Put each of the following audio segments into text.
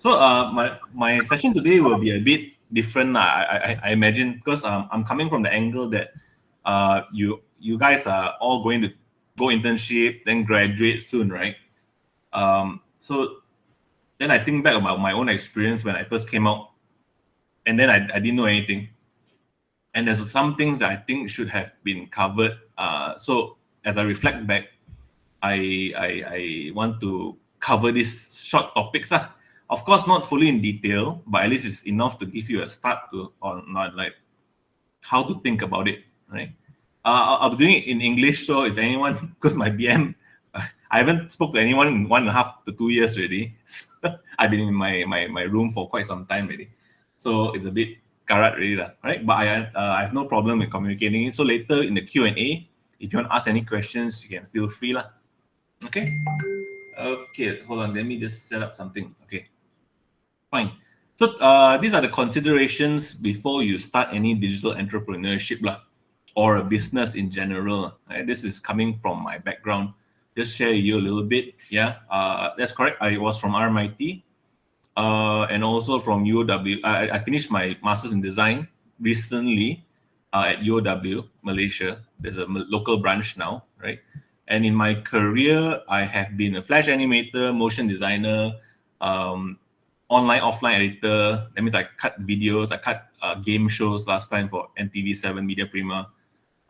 So my session today will be a bit different. I imagine because I'm coming from the angle that you guys are all going to go internship, then graduate soon, right? So then I think back about my own experience when I first came out, and then I didn't know anything. And there's some things that I think should have been covered. So as I reflect back, I want to cover these short topics. Of course, not fully in detail, but at least it's enough to give you a start to on like how to think about it, right? I'll be doing it in English, so if anyone, because my BM, I haven't spoke to anyone in 1.5 to 2 years already. I've been in my room for quite some time already, so it's a bit karat already, right? But I have no problem with communicating it. So later in the Q&A, if you want to ask any questions, you can feel free, lah. Okay. Okay, hold on. Let me just set up something. Okay, fine. So these are the considerations before you start any digital entrepreneurship lah, or a business in general. Right? This is coming from my background. Just share you a little bit. Yeah, that's correct. I was from RMIT and also from UOW. I finished my master's in design recently at UOW, Malaysia. There's a local branch now, right? And in my career, I have been a Flash animator, motion designer, online, offline editor. That means I cut videos, I cut game shows last time for NTV7 Media Prima.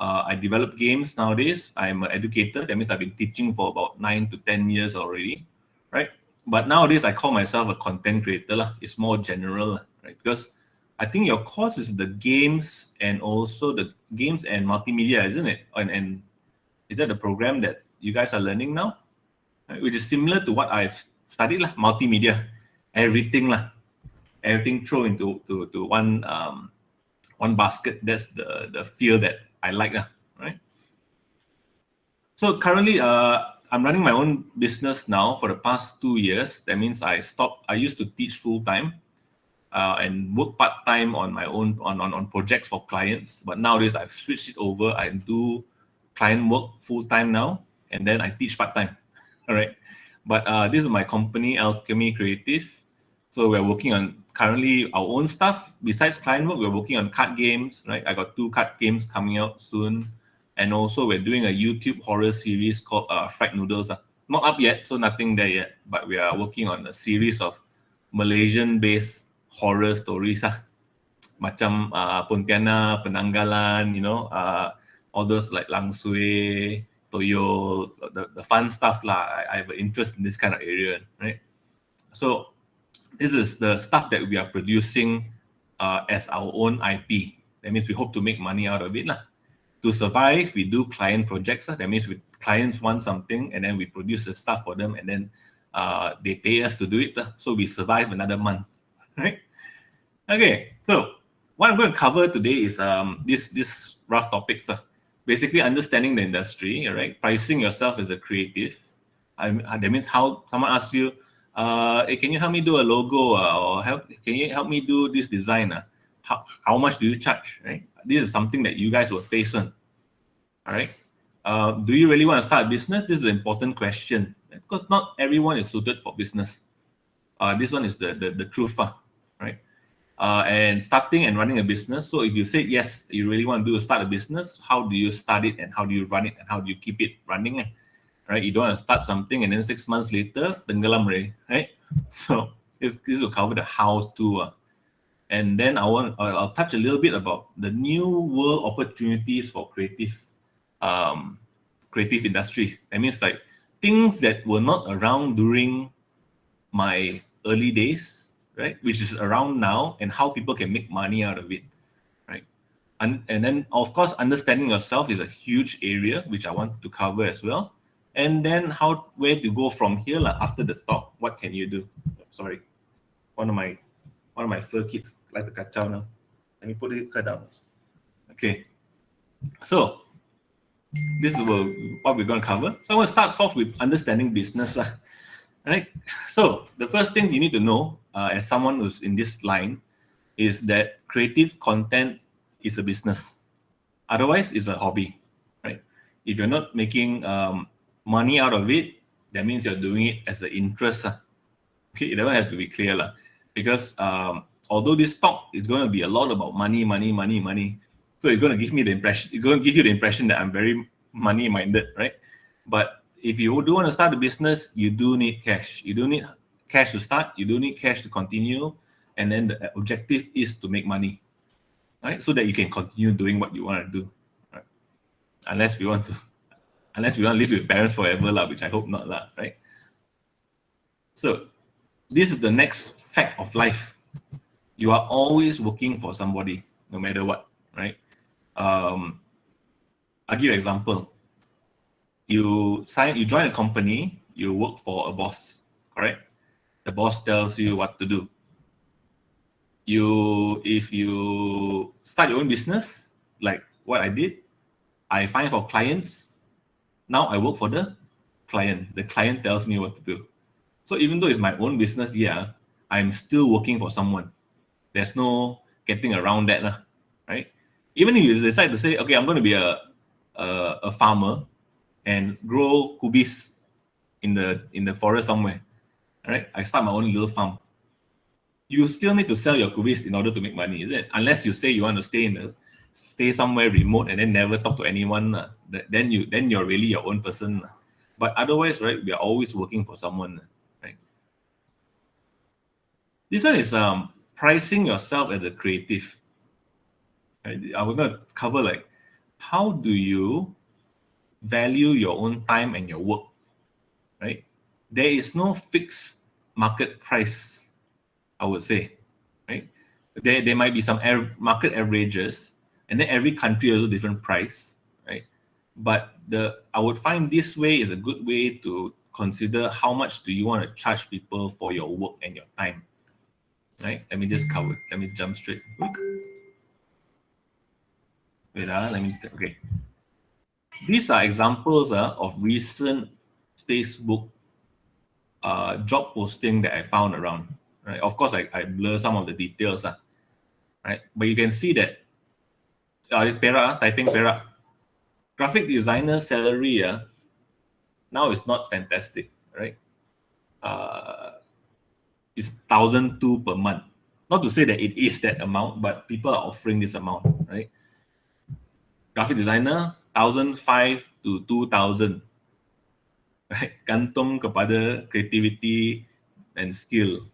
I develop games nowadays. I'm an educator. That means I've been teaching for about 9 to 10 years already, right? But nowadays I call myself a content creator. It's more general, right? Because I think your course is the games and also the games and multimedia, isn't it? And is that the program that you guys are learning now? Right? Which is similar to what I've studied, multimedia, everything, everything thrown into to one basket. That's the feel that I like, right? So currently, I'm running my own business now for the past 2 years. That means I stopped. I used to teach full time and work part time on my own on projects for clients. But nowadays, I've switched it over. I do client work full time now, and then I teach part time. All right. But this is my company, Alchy.my Creative. So we're working on currently our own stuff. Besides client work, we're working on card games, right? I got 2 card games coming out soon. And also we're doing a YouTube horror series called Fried Noodles. Not up yet, so nothing there yet. But we are working on a series of Malaysian-based horror stories. Macam Pontianak, Penanggalan, all those like Lang Sui, Toyo, the fun stuff. I have an interest in this kind of area, right? So this is the stuff that we are producing as our own IP. That means we hope to make money out of it. To survive, we do client projects. That means clients want something, and then we produce the stuff for them, and then they pay us to do it. So we survive another month, right? Okay, so what I'm going to cover today is this rough topics. Basically, understanding the industry, right? Pricing yourself as a creative. That means how someone asks you, hey, can you help me do a logo, or can you help me do this design? How much do you charge, right? This is something that you guys will face on, all right? Do you really want to start a business? This is an important question because not everyone is suited for business. This one is the truth, right? And starting and running a business. So if you say, yes, you really want to start a business, how do you start it and how do you run it and how do you keep it running? Right? You don't want to start something and then 6 months later, tenggelam already, right? So this will cover the how-to. And then I'll touch a little bit about the new world opportunities for creative industry. That means like things that were not around during my early days, right? Which is around now, and how people can make money out of it, right? And then of course, understanding yourself is a huge area which I want to cover as well. And then where to go from here, after the talk, what can you do? Sorry, one of my fur kids like to kacau now. Let me put her down. Okay, so this is what we're going to cover. So I want to start off with understanding business, right? So the first thing you need to know, as someone who's in this line, is that creative content is a business. Otherwise, it's a hobby, right? If you're not making money out of it, that means you're doing it as an interest. Okay, it doesn't have to be clear lah. Because although this talk is going to be a lot about money, money, money, money, so it's going to give me the impression, it's going to give you the impression that I'm very money minded, right? But if you do want to start a business, you do need cash. You do need cash to start. You do need cash to continue, and then the objective is to make money, right? So that you can continue doing what you want to do, right? Unless we want to, unless we want to live with parents forever, lah, which I hope not, lah, right? So this is the next fact of life. You are always working for somebody, no matter what, right? I'll give you an example. You join a company, you work for a boss, correct? The boss tells you what to do. If you start your own business, like what I did, I find for clients. Now I work for the client. The client tells me what to do. So even though it's my own business, yeah, I'm still working for someone. There's no getting around that, right? Even if you decide to say, okay, I'm going to be a farmer and grow kubis in the forest somewhere, right? I start my own little farm. You still need to sell your kubis in order to make money, is it? Unless you say you want to stay somewhere remote and then never talk to anyone, then you're really your own person. But otherwise, right, we are always working for someone, right? This one is pricing yourself as a creative. Right? I'm going to cover like how do you value your own time and your work, right? There is no fixed market price, I would say, right? There might be some market averages, and then every country has a different price, right? But I would find this way is a good way to consider how much do you want to charge people for your work and your time, right? Let me just cover. Let me jump straight. Wait, okay. These are examples of recent Facebook job posting that I found around. Right? Of course, I blur some of the details, right? But you can see that typing Perak, graphic designer salary now is not fantastic, right? It's 1,200 per month. Not to say that it is that amount, but people are offering this amount, right? Graphic designer 1,500 to 2,000. Right? Gantung kepada creativity and skill.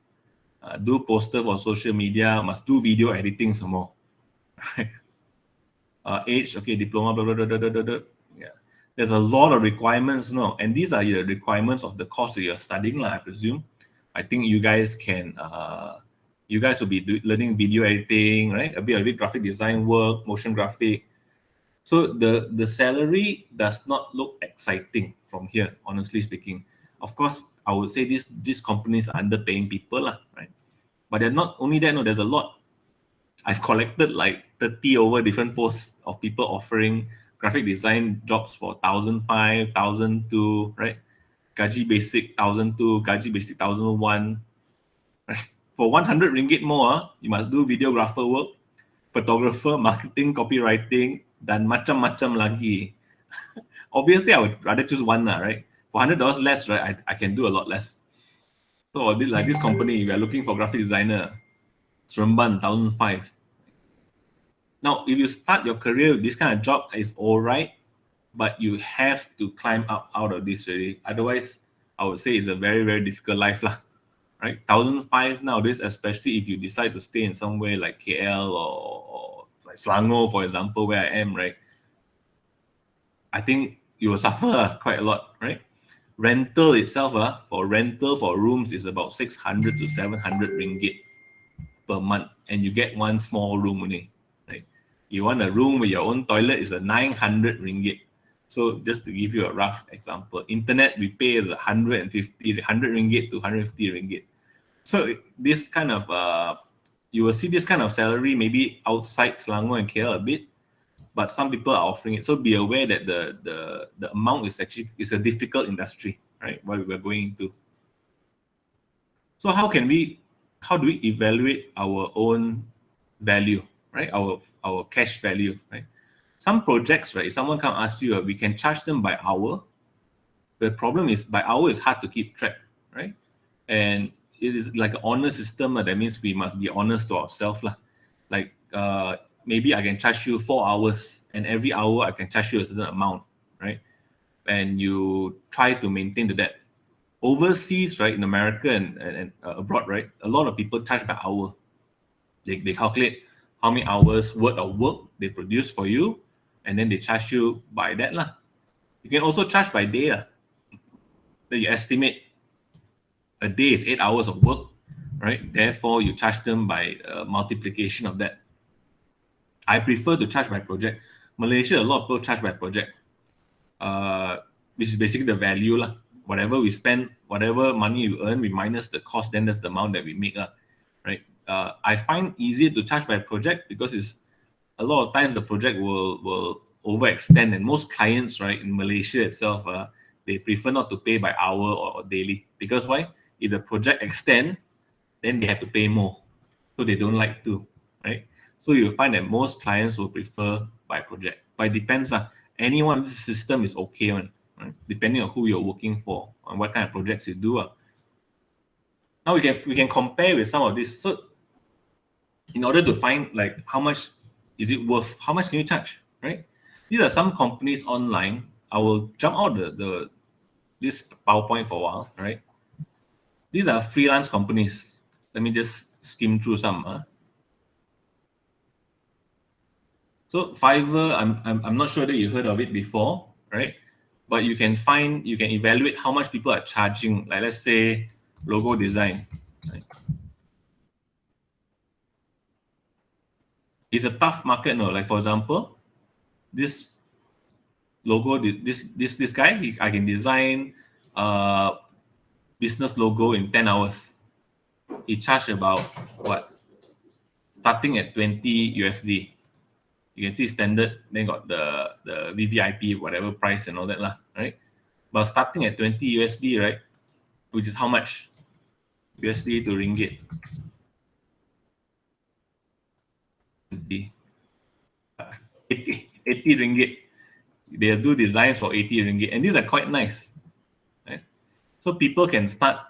Do poster for social media, must do video editing some more. Right? Age, okay, diploma, blah, blah, blah, blah, blah, blah. Yeah. There's a lot of requirements, no? And these are the requirements of the course that you're studying, I presume. I think you guys will be learning video editing, right? A bit of graphic design work, motion graphic. So the salary does not look exciting from here, honestly speaking. Of course, I would say these companies are underpaying people, right? But they're not only that, no, there's a lot. I've collected like 30 over different posts of people offering graphic design jobs for 1,500, 1,200, right? Gaji basic 1,200, gaji basic 1,001. Right? For 100 ringgit more, you must do videographer work, photographer, marketing, copywriting, dan macam-macam lagi. Obviously, I would rather choose one, right? For $100 less, right, I can do a lot less. So like this company, we are looking for graphic designer. Seremban, 1,500. Now, if you start your career with this kind of job, it's all right, but you have to climb up out of this already. Otherwise, I would say it's a very, very difficult life, lah. Right? 1,500 nowadays, especially if you decide to stay in somewhere like KL or like Selangor, for example, where I am, right? I think you will suffer quite a lot, right? Rental itself, for rental for rooms is about 600 to 700 ringgit per month, and you get one small room only, right? You want a room with your own toilet is a 900 ringgit. So just to give you a rough example, internet we pay is 100 ringgit to 150 ringgit. So this kind of you will see this kind of salary maybe outside Selangor and KL a bit, but some people are offering it. So be aware that the amount is a difficult industry, right? What we're going into. So how do we evaluate our own value, right? Our cash value, right? Some projects, right? If someone come ask you, we can charge them by hour. The problem is by hour is hard to keep track, right? And it is like an honest system. That means we must be honest to ourselves. Like maybe I can charge you 4 hours, and every hour I can charge you a certain amount, right? And you try to maintain to that. Overseas, right, in America and abroad, right, a lot of people charge by hour. They calculate how many hours worth of work they produce for you, and then they charge you by that lah. You can also charge by day lah. Then you estimate a day is 8 hours of work, right? Therefore, you charge them by multiplication of that. I prefer to charge by project. Malaysia, a lot of people charge by project, which is basically the value lah. Whatever we spend, whatever money you earn, we minus the cost, then that's the amount that we make lah, right? I find easier to charge by project because it's a lot of times the project will overextend, and most clients, right, in Malaysia itself, they prefer not to pay by hour or daily because why? If the project extend, then they have to pay more, so they don't like to, right? So you'll find that most clients will prefer by project, but it depends. Anyone system is okay one, right? Depending on who you're working for and what kind of projects you do. Now we can compare with some of this. So in order to find like how much is it worth, how much can you charge, right? These are some companies online. I will jump out the this PowerPoint for a while, right? These are freelance companies. Let me just skim through some. So Fiverr, I'm not sure that you heard of it before, right? But you can evaluate how much people are charging. Like let's say logo design, right? It's a tough market, no? Like for example, this logo, this guy, I can design business logo in 10 hours. He charged about what? Starting at 20 USD. You can see standard, then got the VVIP, whatever price and all that lah, right? But starting at 20 USD, right? Which is how much? USD to ringgit. 80 ringgit. They'll do designs for 80 ringgit. And these are quite nice. Right? So people can start,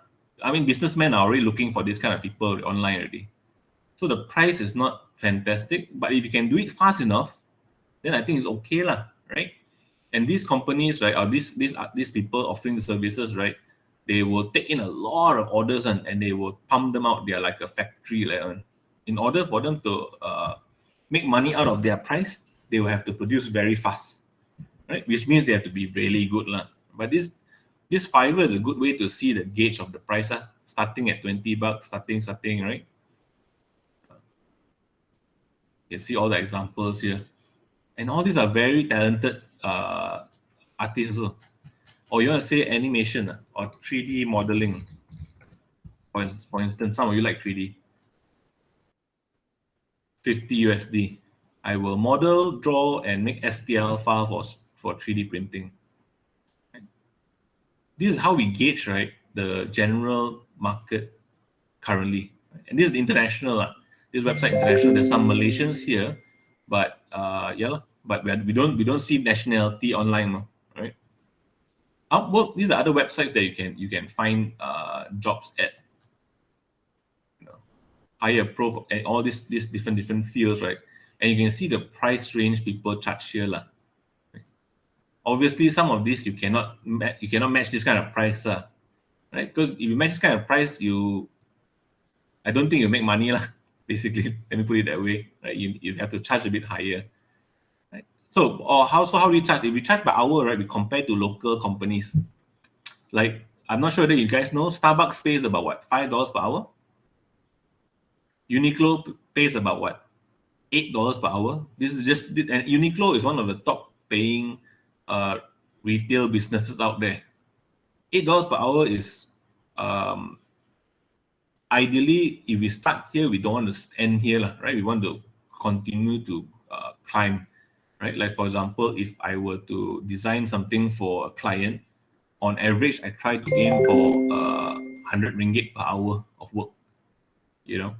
I mean, businessmen are already looking for this kind of people online already. So the price is not fantastic, but if you can do it fast enough, then I think it's okay lah, right? And these companies, right, or these people offering the services, right, they will take in a lot of orders and they will pump them out. They're like a factory, like, in order for them to make money out of their price, they will have to produce very fast, right? Which means they have to be really good lah. But this Fiverr is a good way to see the gauge of the price, starting at $20, starting, right? You see all the examples here, and all these are very talented artists. Or you want to say animation or 3D modeling. For instance, some of you like 3D. 50 USD. I will model, draw, and make STL file for 3D printing. This is how we gauge, right, the general market currently. And this is international. This website international. There's some Malaysians here, but yeah, but we don't see nationality online, right? Upwork. These are other websites that you can find jobs at. You know, higher pro and all these different fields, right? And you can see the price range people charge here, lah. Obviously, some of these you cannot match this kind of price, right? Because if you match this kind of price, I don't think you make money, lah. Basically, let me put it that way, right? You have to charge a bit higher, right? So, how do we charge? If we charge by hour, right, we compare to local companies. Like, I'm not sure that you guys know, Starbucks pays about what, $5 per hour? Uniqlo pays about what, $8 per hour? This is just, and Uniqlo is one of the top paying retail businesses out there. $8 per hour is ideally, if we start here, we don't want to end here, right? We want to continue to climb, right? Like for example, if I were to design something for a client, on average, I try to aim for 100 ringgit per hour of work. You know,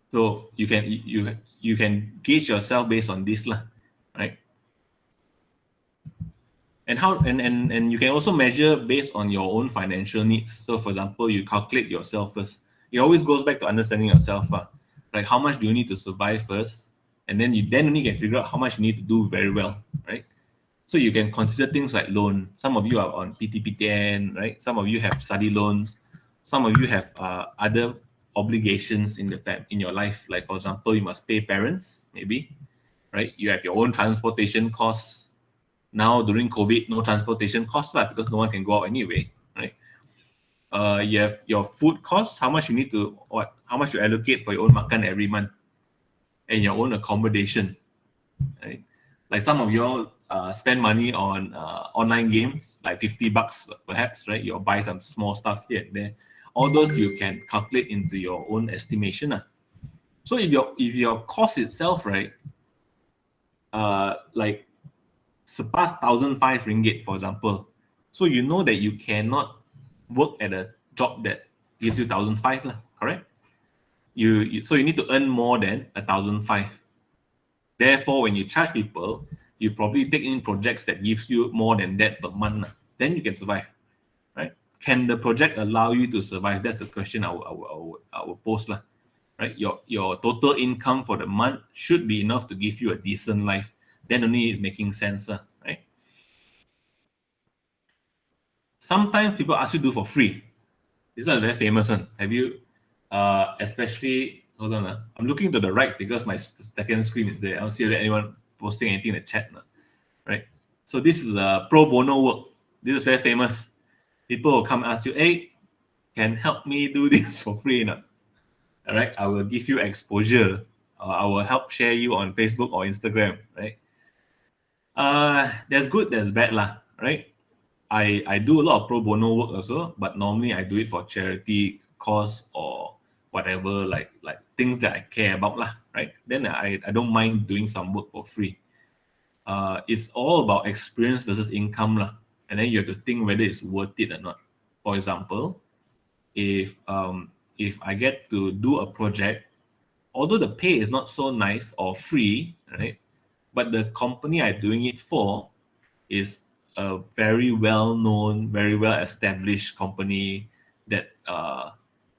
so you can gauge yourself based on this, lah, right? And and you can also measure based on your own financial needs. So for example, you calculate yourself first. it always goes back to understanding yourself. Like how much do you need to survive first, and then you then only can figure out how much you need to do very well, right? So you can consider things like loan. Some of you are on PTPTN, right? Some of you have study loans. Some of you have other obligations in in your life. Like for example, you must pay parents, maybe, right? You have your own transportation costs. Now during COVID, no transportation costs lah, because no one can go out anyway, right? You have your food costs, how much you need to how much you allocate for your own makan every month, and your own accommodation, right? Like some of you all spend money on online games, like $50 perhaps, right? You'll buy some small stuff here and there. All those you can calculate into your own estimation. So if your cost itself, right, like surpass 1,005 ringgit, for example, so you know that you cannot work at a job that gives you 1,005, correct? So you need to earn more than 1,005. Therefore, when you charge people, you probably take in projects that gives you more than that per month. Then you can survive, right? Can the project allow you to survive? That's the question I will post, right? Your total income for the month should be enough to give you a decent life. Then only it's making sense, right? Sometimes people ask you to do for free. This is a very famous one. Have you, especially, hold on, I'm looking to the right because my second screen is there. I don't see anyone posting anything in the chat, right? So this is a pro bono work. This is very famous. People will come ask you, hey, can help me do this for free? All right, I will give you exposure. I will help share you on Facebook or Instagram, right? There's good, there's bad, right? I do a lot of pro bono work also, but normally I do it for charity cause or whatever, like things that I care about, right? Then I don't mind doing some work for free. It's all about experience versus income, and then you have to think whether it's worth it or not. For example, if I get to do a project, although the pay is not so nice or free, right? But the company I'm doing it for is a very well-known, very well-established company that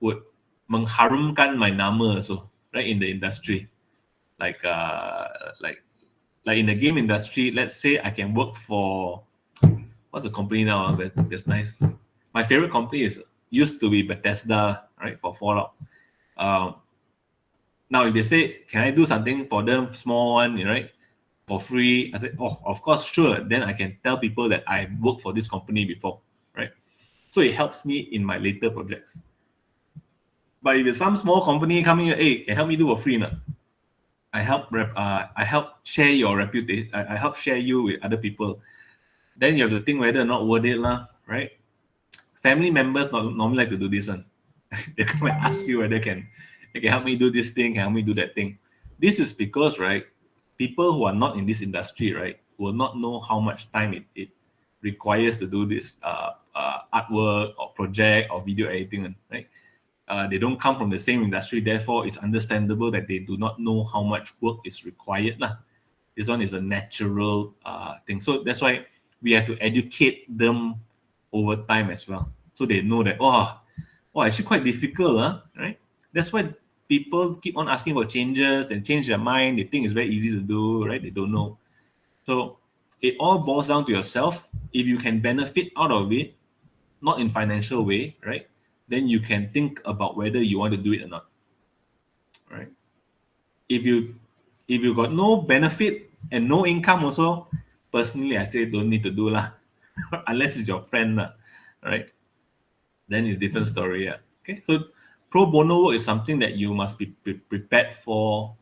would mengharumkan my nama also, right, in the industry. Like in the game industry, let's say I can work for what's the company now that's nice. My favorite company is used to be Bethesda, right, for Fallout. Now if they say, can I do something for them, small one, right, for free? I said, oh, of course, sure. Then I can tell people that I worked for this company before, right? So it helps me in my later projects. But if it's some small company coming here, hey, can help me do for free, I help share your reputation. I help share you with other people. Then you have to think whether or not worth it, right? Family members normally like to do this one. They come and ask you whether they can help me do this thing, can help me do that thing. This is because, right, people who are not in this industry, right, will not know how much time it requires to do this artwork or project or video editing, right? They don't come from the same industry, therefore it's understandable that they do not know how much work is required. This one is a natural thing. So that's why we have to educate them over time as well. So they know that, actually quite difficult, right? That's why people keep on asking for changes and change their mind. They think it's very easy to do, right? They don't know. So it all boils down to yourself. If you can benefit out of it, not in financial way, right? Then you can think about whether you want to do it or not, right? If you got no benefit and no income also, personally, I say don't need to do unless it's your friend, right? Then it's a different story, Okay, so pro bono work is something that you must be prepared for,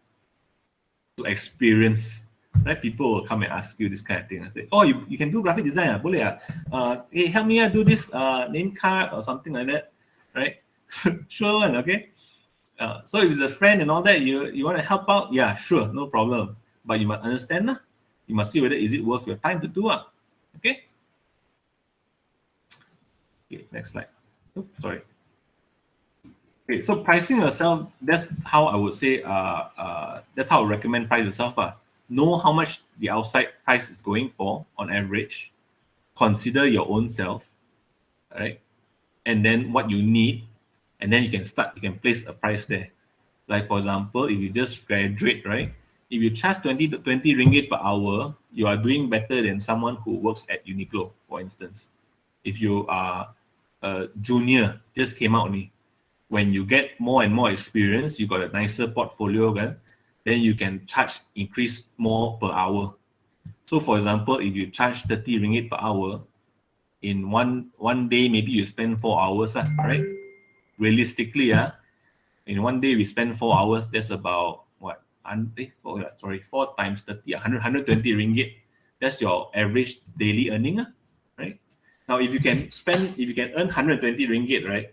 to experience, right? People will come and ask you this kind of thing and say, oh, you can do graphic design, boleh hey, help me do this name card or something like that, right? Sure, okay. So if it's a friend and all that, you want to help out, yeah, sure, no problem. But you must understand, you must see whether is it worth your time to do, okay? Okay, next slide. Oops, sorry. Okay, so pricing yourself, that's how I would say, that's how I recommend price yourself. Know how much the outside price is going for on average. Consider your own self, right? And then what you need, and then you can place a price there. Like for example, if you just graduate, right? If you charge 20 ringgit per hour, you are doing better than someone who works at Uniqlo, for instance. If you are a junior, just came out only, when you get more and more experience, you got a nicer portfolio, right? Then you can increase more per hour. So for example, if you charge 30 ringgit per hour, in one day, maybe you spend 4 hours, right? Realistically, in one day we spend 4 hours, that's about what? 4 times 30, 120 ringgit. That's your average daily earning, right? Now, if you can earn 120 ringgit, right?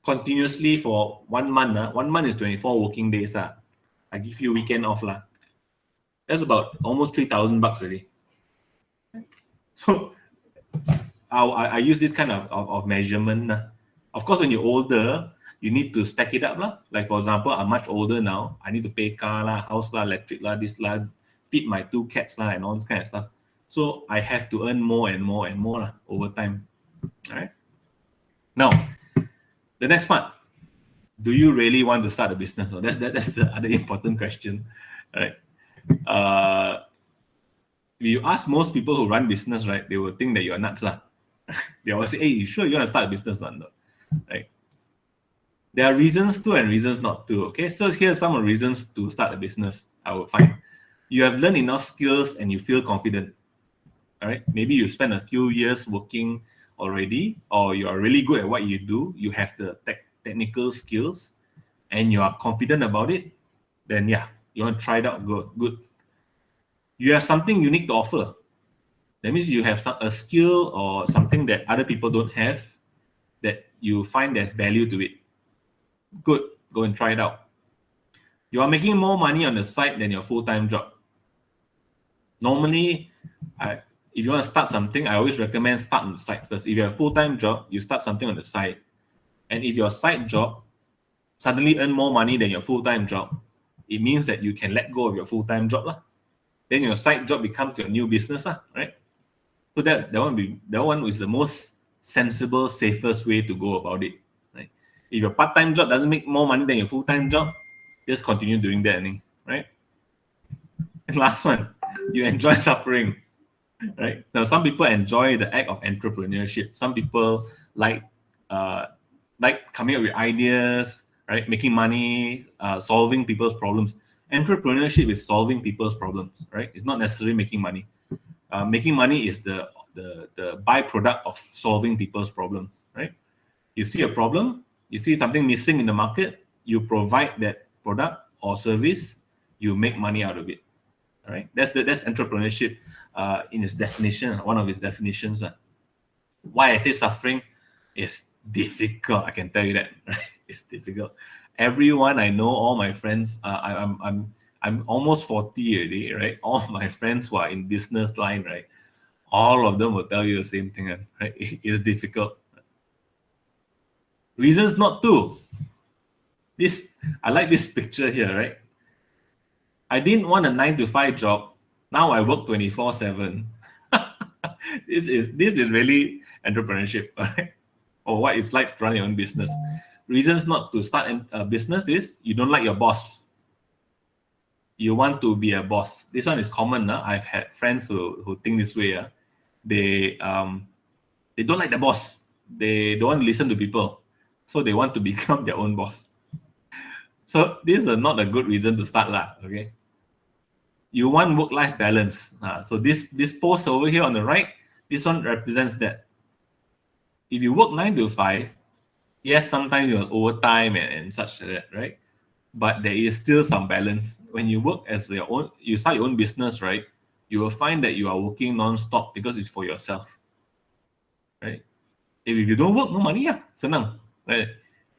Continuously for 1 month, 1 month is 24 working days. I give you weekend off. That's about almost 3,000 bucks already. So I use this kind of measurement. Of course, when you're older, you need to stack it up. Like, for example, I'm much older now. I need to pay car, house, electric, this, feed my 2 cats, and all this kind of stuff. So I have to earn more and more and more over time. All right. Now, the next part. Do you really want to start a business? So that's the other important question. All right. If you ask most people who run business, right, they will think that you're nuts. They always say, hey, you sure you want to start a business? No. Right. There are reasons to and reasons not to. Okay, so here are some of the reasons to start a business. I would find you have learned enough skills and you feel confident. All right, maybe you spend a few years working already, or you are really good at what you do. You have the technical skills, and you are confident about it. Then yeah, you want to try it out. Good. You have something unique to offer. That means you have a skill or something that other people don't have, that you find there's value to it. Good, go and try it out. You are making more money on the side than your full-time job. Normally, if you want to start something, I always recommend start on the side first. If you have a full-time job, you start something on the side. And if your side job suddenly earn more money than your full-time job, it means that you can let go of your full-time job. Then your side job becomes your new business, right? So that one is the most sensible, safest way to go about it. Right? If your part-time job doesn't make more money than your full-time job, just continue doing that, right? And last one, you enjoy suffering, right? Now, some people enjoy the act of entrepreneurship. Some people like coming up with ideas, right? Making money, solving people's problems. Entrepreneurship is solving people's problems, right? It's not necessarily making money. Making money is the byproduct of solving people's problems, right? You see a problem, you see something missing in the market, you provide that product or service, you make money out of it. All right, that's entrepreneurship in its definition. One of its definitions. Why I say suffering is difficult. I can tell you that. Right? It's difficult. Everyone I know, all my friends, I'm almost 40 already, right? All my friends who are in business line, right? All of them will tell you the same thing, right? It is difficult. Reasons not to. I like this picture here, right? I didn't want a 9 to 5 job. Now I work 24/7. This is really entrepreneurship, right? Or what it's like to run your own business. Reasons not to start a business is you don't like your boss. You want to be a boss. This one is common. I've had friends who think this way. They don't like the boss. They don't want to listen to people, so they want to become their own boss. So this is not a good reason to start, okay? You want work-life balance. So this post over here on the right, this one represents that. If you work 9 to 5, yes, sometimes you're overtime and such like that, right? But there is still some balance. When you work as you start your own business, right? You will find that you are working non-stop because it's for yourself, right? If you don't work, no money, senang, right?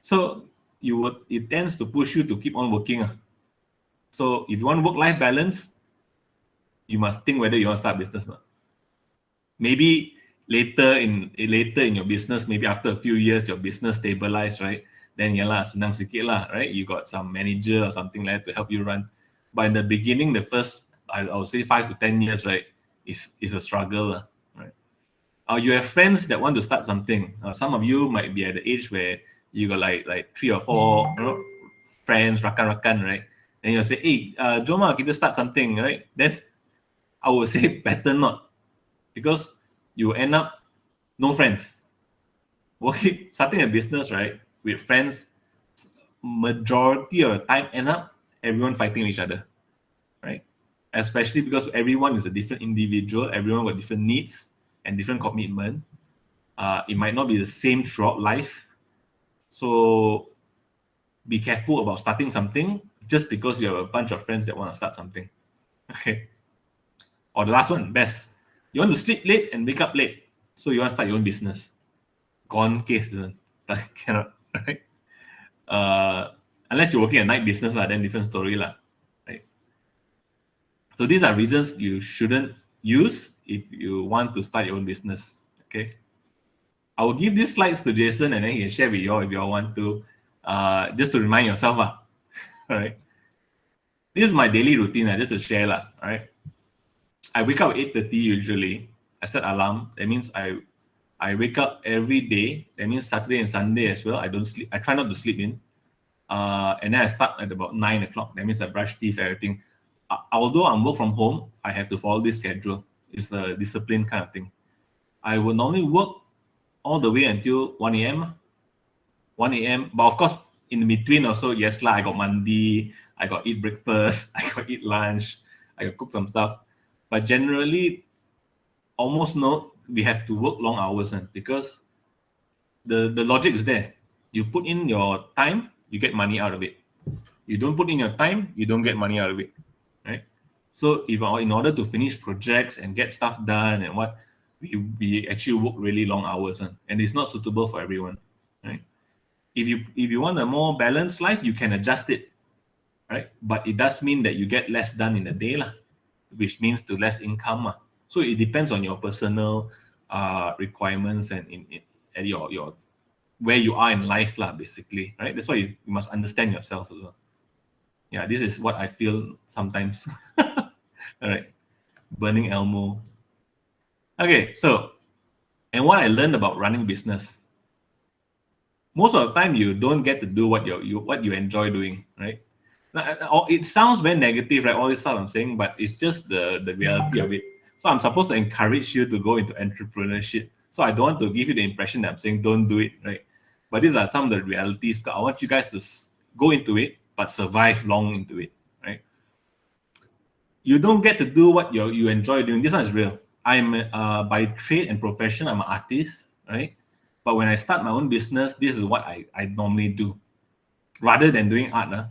So it tends to push you to keep on working. So if you want work-life balance, you must think whether you want to start business or not. Maybe later in your business, maybe after a few years, your business stabilize, right? Then senang sikit right? You got some manager or something like that to help you run. But in the beginning, the first I would say 5 to 10 years, right, is a struggle, right? You have friends that want to start something. Some of you might be at the age where you got like 3 or 4, friends, rakan, right? And you'll say, hey, Joma, kita start something, right? Then I would say better not, because you end up no friends. Starting a business, right, with friends, majority of the time end up everyone fighting each other, right? Especially because everyone is a different individual, everyone got different needs and different commitment. It might not be the same throughout life. So be careful about starting something just because you have a bunch of friends that want to start something. Okay. Or the last one, best. You want to sleep late and wake up late. So you want to start your own business. Gone case, like, cannot, right? Unless you're working a night business, then different story, right? So these are reasons you shouldn't use if you want to start your own business. Okay. I will give these slides to Jason and then he can share with you all if you all want to, just to remind yourself. All right. This is my daily routine, just to share. All right. I wake up at 8:30 usually. I set alarm. That means I wake up every day. That means Saturday and Sunday as well. I don't sleep. I try not to sleep in. And then I start at about 9 o'clock. That means I brush teeth, everything. Although I'm work from home, I have to follow this schedule. It's a discipline kind of thing. I will normally work all the way until 1 a.m. 1 a.m. But of course, in between also, yes lah, I got mandi, I got eat breakfast, I got eat lunch, I got cook some stuff. But generally, almost no, we have to work long hours, because the logic is there. You put in your time, you get money out of it. You don't put in your time, you don't get money out of it, right? So if in order to finish projects and get stuff done and what, we actually work really long hours, and it's not suitable for everyone, right? If you want a more balanced life, you can adjust it, right? But it does mean that you get less done in a day, which means to less income. So it depends on your personal requirements and and your where you are in life, basically, right? That's why you must understand yourself as well. Yeah, this is what I feel sometimes. All right, burning Elmo. Okay, so, and what I learned about running business, most of the time you don't get to do what you enjoy doing, right? It sounds very negative, right? All this stuff I'm saying, but it's just the reality of it. So I'm supposed to encourage you to go into entrepreneurship. So I don't want to give you the impression that I'm saying don't do it, right? But these are some of the realities. I want you guys to go into it, but survive long into it, right? You don't get to do what you enjoy doing. This one is real. I'm by trade and profession, I'm an artist, right? But when I start my own business, this is what I normally do. Rather than doing art,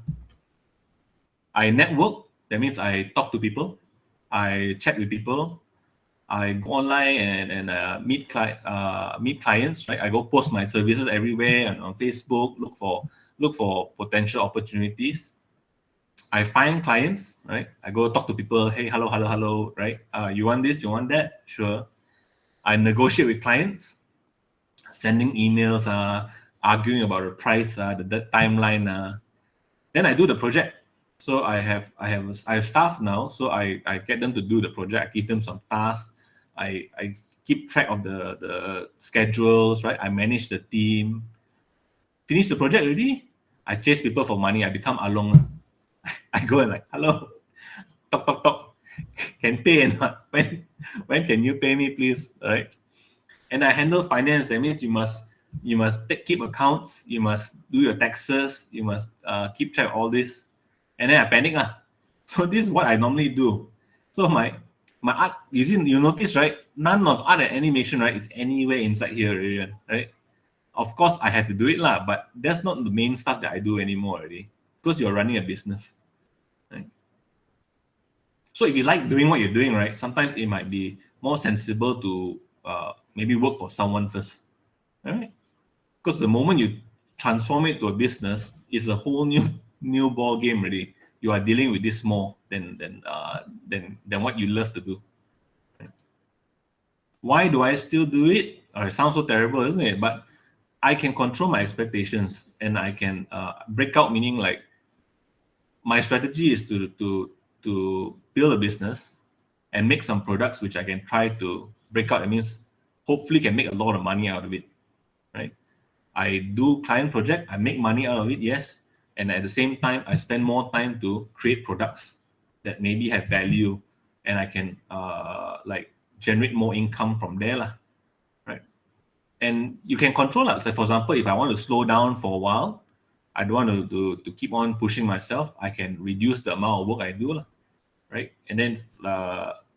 I network. That means I talk to people, I chat with people, I go online and meet clients. Right, I go post my services everywhere and on Facebook. Look for potential opportunities. I find clients. Right, I go talk to people. Hey, hello. Right, you want this? You want that? Sure. I negotiate with clients, sending emails, arguing about the price, the timeline. Then I do the project. So I have staff now. So I get them to do the project. I give them some tasks. I keep track of the schedules. Right. I manage the team. Finish the project already. I chase people for money. I become along. I go and like, hello, talk. Can pay or not? When can you pay me, please? Right. And I handle finance. That means you must keep accounts. You must do your taxes. You must keep track of all this. And then I panic. So this is what I normally do. So my art, you notice, right? None of art and animation, right, is anywhere inside here, right? Of course, I had to do it, but that's not the main stuff that I do anymore already, because you're running a business, right? So if you like doing what you're doing, right, sometimes it might be more sensible to maybe work for someone first, right? Because the moment you transform it to a business, it's a whole new ball game already. You are dealing with this more than what you love to do. Right? Why do I still do it? It sounds so terrible, isn't it? But I can control my expectations and I can break out. Meaning, like, my strategy is to build a business and make some products which I can try to break out. It means hopefully can make a lot of money out of it, right? I do client project, I make money out of it, yes. And at the same time, I spend more time to create products that maybe have value, and I can like generate more income from there, lah, right? And you can control that. So for example, if I want to slow down for a while, I don't want to keep on pushing myself, I can reduce the amount of work I do, lah, right? And then,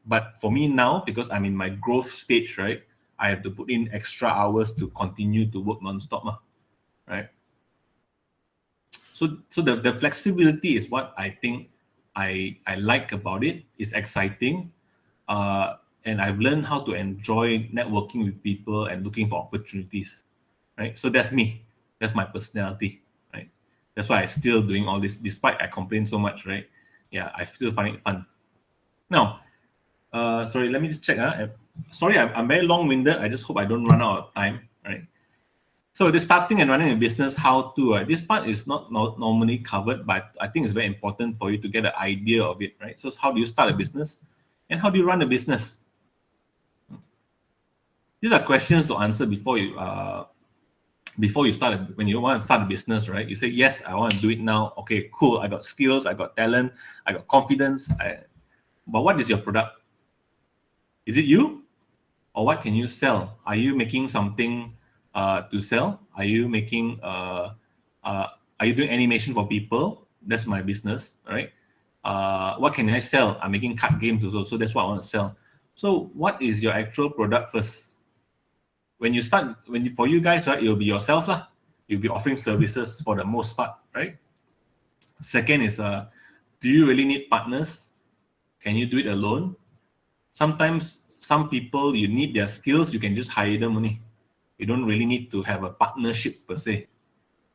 but for me now, because I'm in my growth stage, right, I have to put in extra hours to continue to work non-stop, right? So the flexibility is what I think I like about it. It's exciting, and I've learned how to enjoy networking with people and looking for opportunities, right? So that's me. That's my personality, right? That's why I'm still doing all this, despite I complain so much, right? Yeah, I still find it fun. Now, sorry, let me just check. Sorry, I'm very long-winded. I just hope I don't run out of time, right? So the starting and running a business, how to, this part is not normally covered, but I think it's very important for you to get an idea of it, right? So how do you start a business and how do you run a business? These are questions to answer before you start, when you want to start a business, right? You say, yes, I want to do it now. Okay, cool. I got skills, I got talent, I got confidence. But what is your product? Is it you? Or what can you sell? Are you making something to sell? Are you making are you doing animation for people? That's my business, right? What can I sell? I'm making card games also, so that's what I want to sell. So what is your actual product first? When you start, for you guys, right, it'll be yourself lah. You'll be offering services for the most part, right? Second is do you really need partners? Can you do it alone? Sometimes some people, you need their skills, you can just hire them only. You don't really need to have a partnership per se.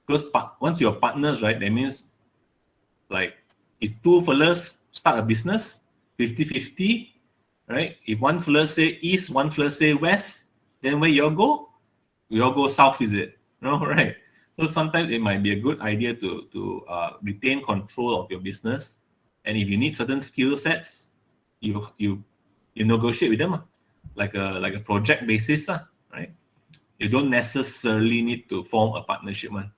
Because once you're partners, right, that means like if two fellas start a business, 50-50, right? If one fella say east, one fella say west, then where you all go? We all go south, is it? No, right? So sometimes it might be a good idea to retain control of your business. And if you need certain skill sets, you negotiate with them, like a project basis, right? You don't necessarily need to form a partnership, man,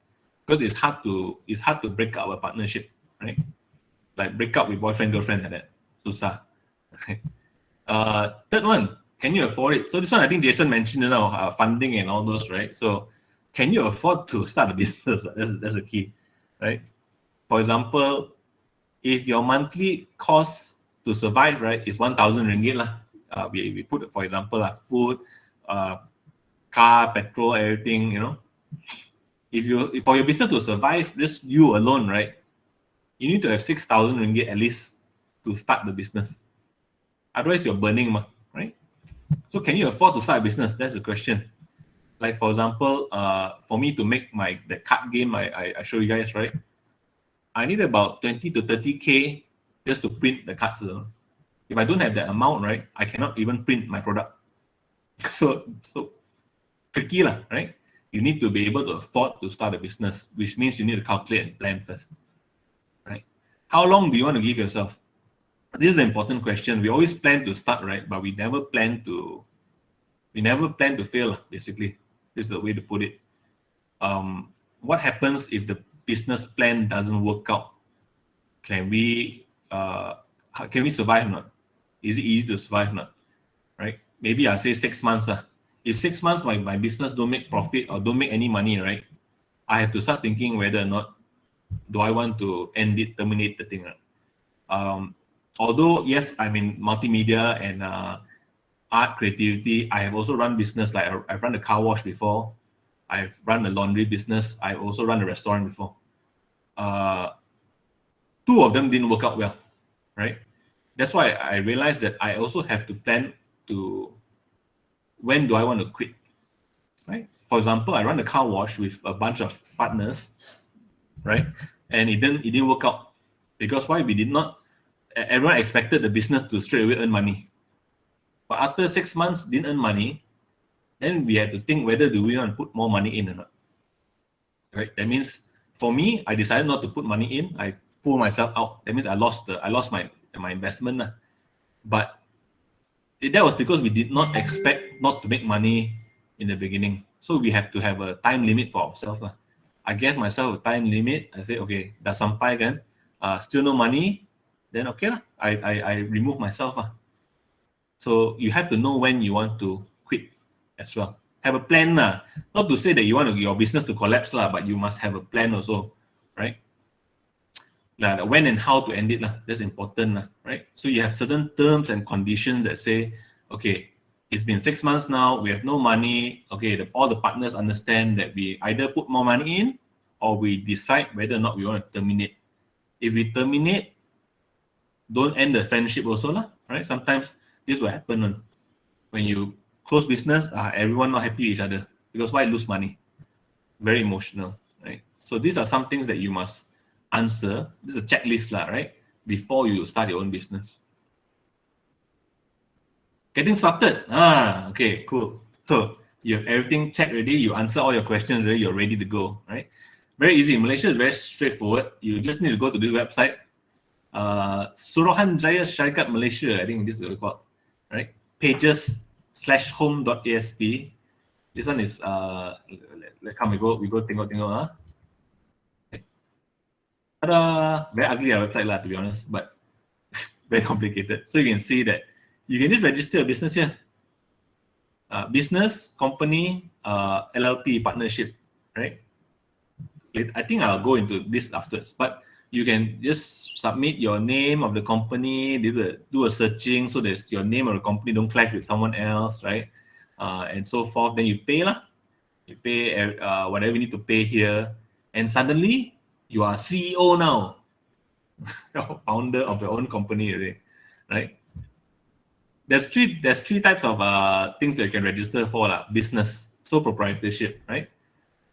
because it's hard to break up a partnership, right? Like break up with boyfriend girlfriend like that, susah. Third one, can you afford it? So this one I think Jason mentioned, funding and all those, right? So can you afford to start a business? That's the key, right? For example, if your monthly cost to survive, right, is 1,000 ringgit lah. We put, for example, food, car, petrol, everything, If for your business to survive, just you alone, right, you need to have 6,000 ringgit at least to start the business. Otherwise, you're burning, right? So can you afford to start a business? That's the question. Like, for example, for me to make the card game I show you guys, right, I need about 20 to 30K just to print the cards. If I don't have that amount, right, I cannot even print my product. So tricky, right? You need to be able to afford to start a business, which means you need to calculate and plan first, right? How long do you want to give yourself? This is an important question. We always plan to start, right? But we never plan to fail, basically. This is the way to put it. What happens if the business plan doesn't work out? Can we survive or not? Is it easy to survive or not? Right? Maybe I'll say 6 months. If 6 months my business don't make profit or don't make any money, right, I have to start thinking whether or not do I want to terminate the thing. Although, yes, I'm in multimedia and art creativity, I have also run business. Like I've run a car wash before. I've run a laundry business. I've also run a restaurant before. 2 of them didn't work out well, right? That's why I realized that I also have to plan to when do I want to quit, right? For example, I run a car wash with a bunch of partners, right? And it didn't work out because why? Everyone expected the business to straight away earn money. But after 6 months, didn't earn money, then we had to think whether do we want to put more money in or not, right? That means for me, I decided not to put money in. I pull myself out. That means I lost my investment. But that was because we did not expect not to make money in the beginning. So we have to have a time limit for ourselves. I gave myself a time limit. I said, okay, dah sampai kan, still no money, then okay lah. I remove myself. So you have to know when you want to quit as well. Have a plan. Not to say that you want your business to collapse, but you must have a plan also, right? When and how to end it, that's important, right? So you have certain terms and conditions that say, okay, it's been 6 months now, we have no money. Okay, all the partners understand that we either put more money in or we decide whether or not we want to terminate. If we terminate, don't end the friendship also, right? Sometimes this will happen when you close business, everyone not happy with each other because why lose money? Very emotional, right? So these are some things that you must answer. This is a checklist, right? Before you start your own business. Getting started. Okay, cool. So you have everything checked ready. You answer all your questions already. You're ready to go, right? Very easy. Malaysia is very straightforward. You just need to go to this website, Suruhanjaya Syarikat Malaysia. I think this is what it's called, right? Pages/home.asp. This one is come we go tengok. Very ugly website to be honest, but very complicated. So you can see that you can just register a business here. Business, company, LLP, partnership, right? I think I'll go into this afterwards, but you can just submit your name of the company, do a searching so that your name of the company don't clash with someone else, right? And so forth. Then you pay You pay whatever you need to pay here, and suddenly you are CEO now, founder of your own company already, right? There's three types of things that you can register for business, sole proprietorship, right?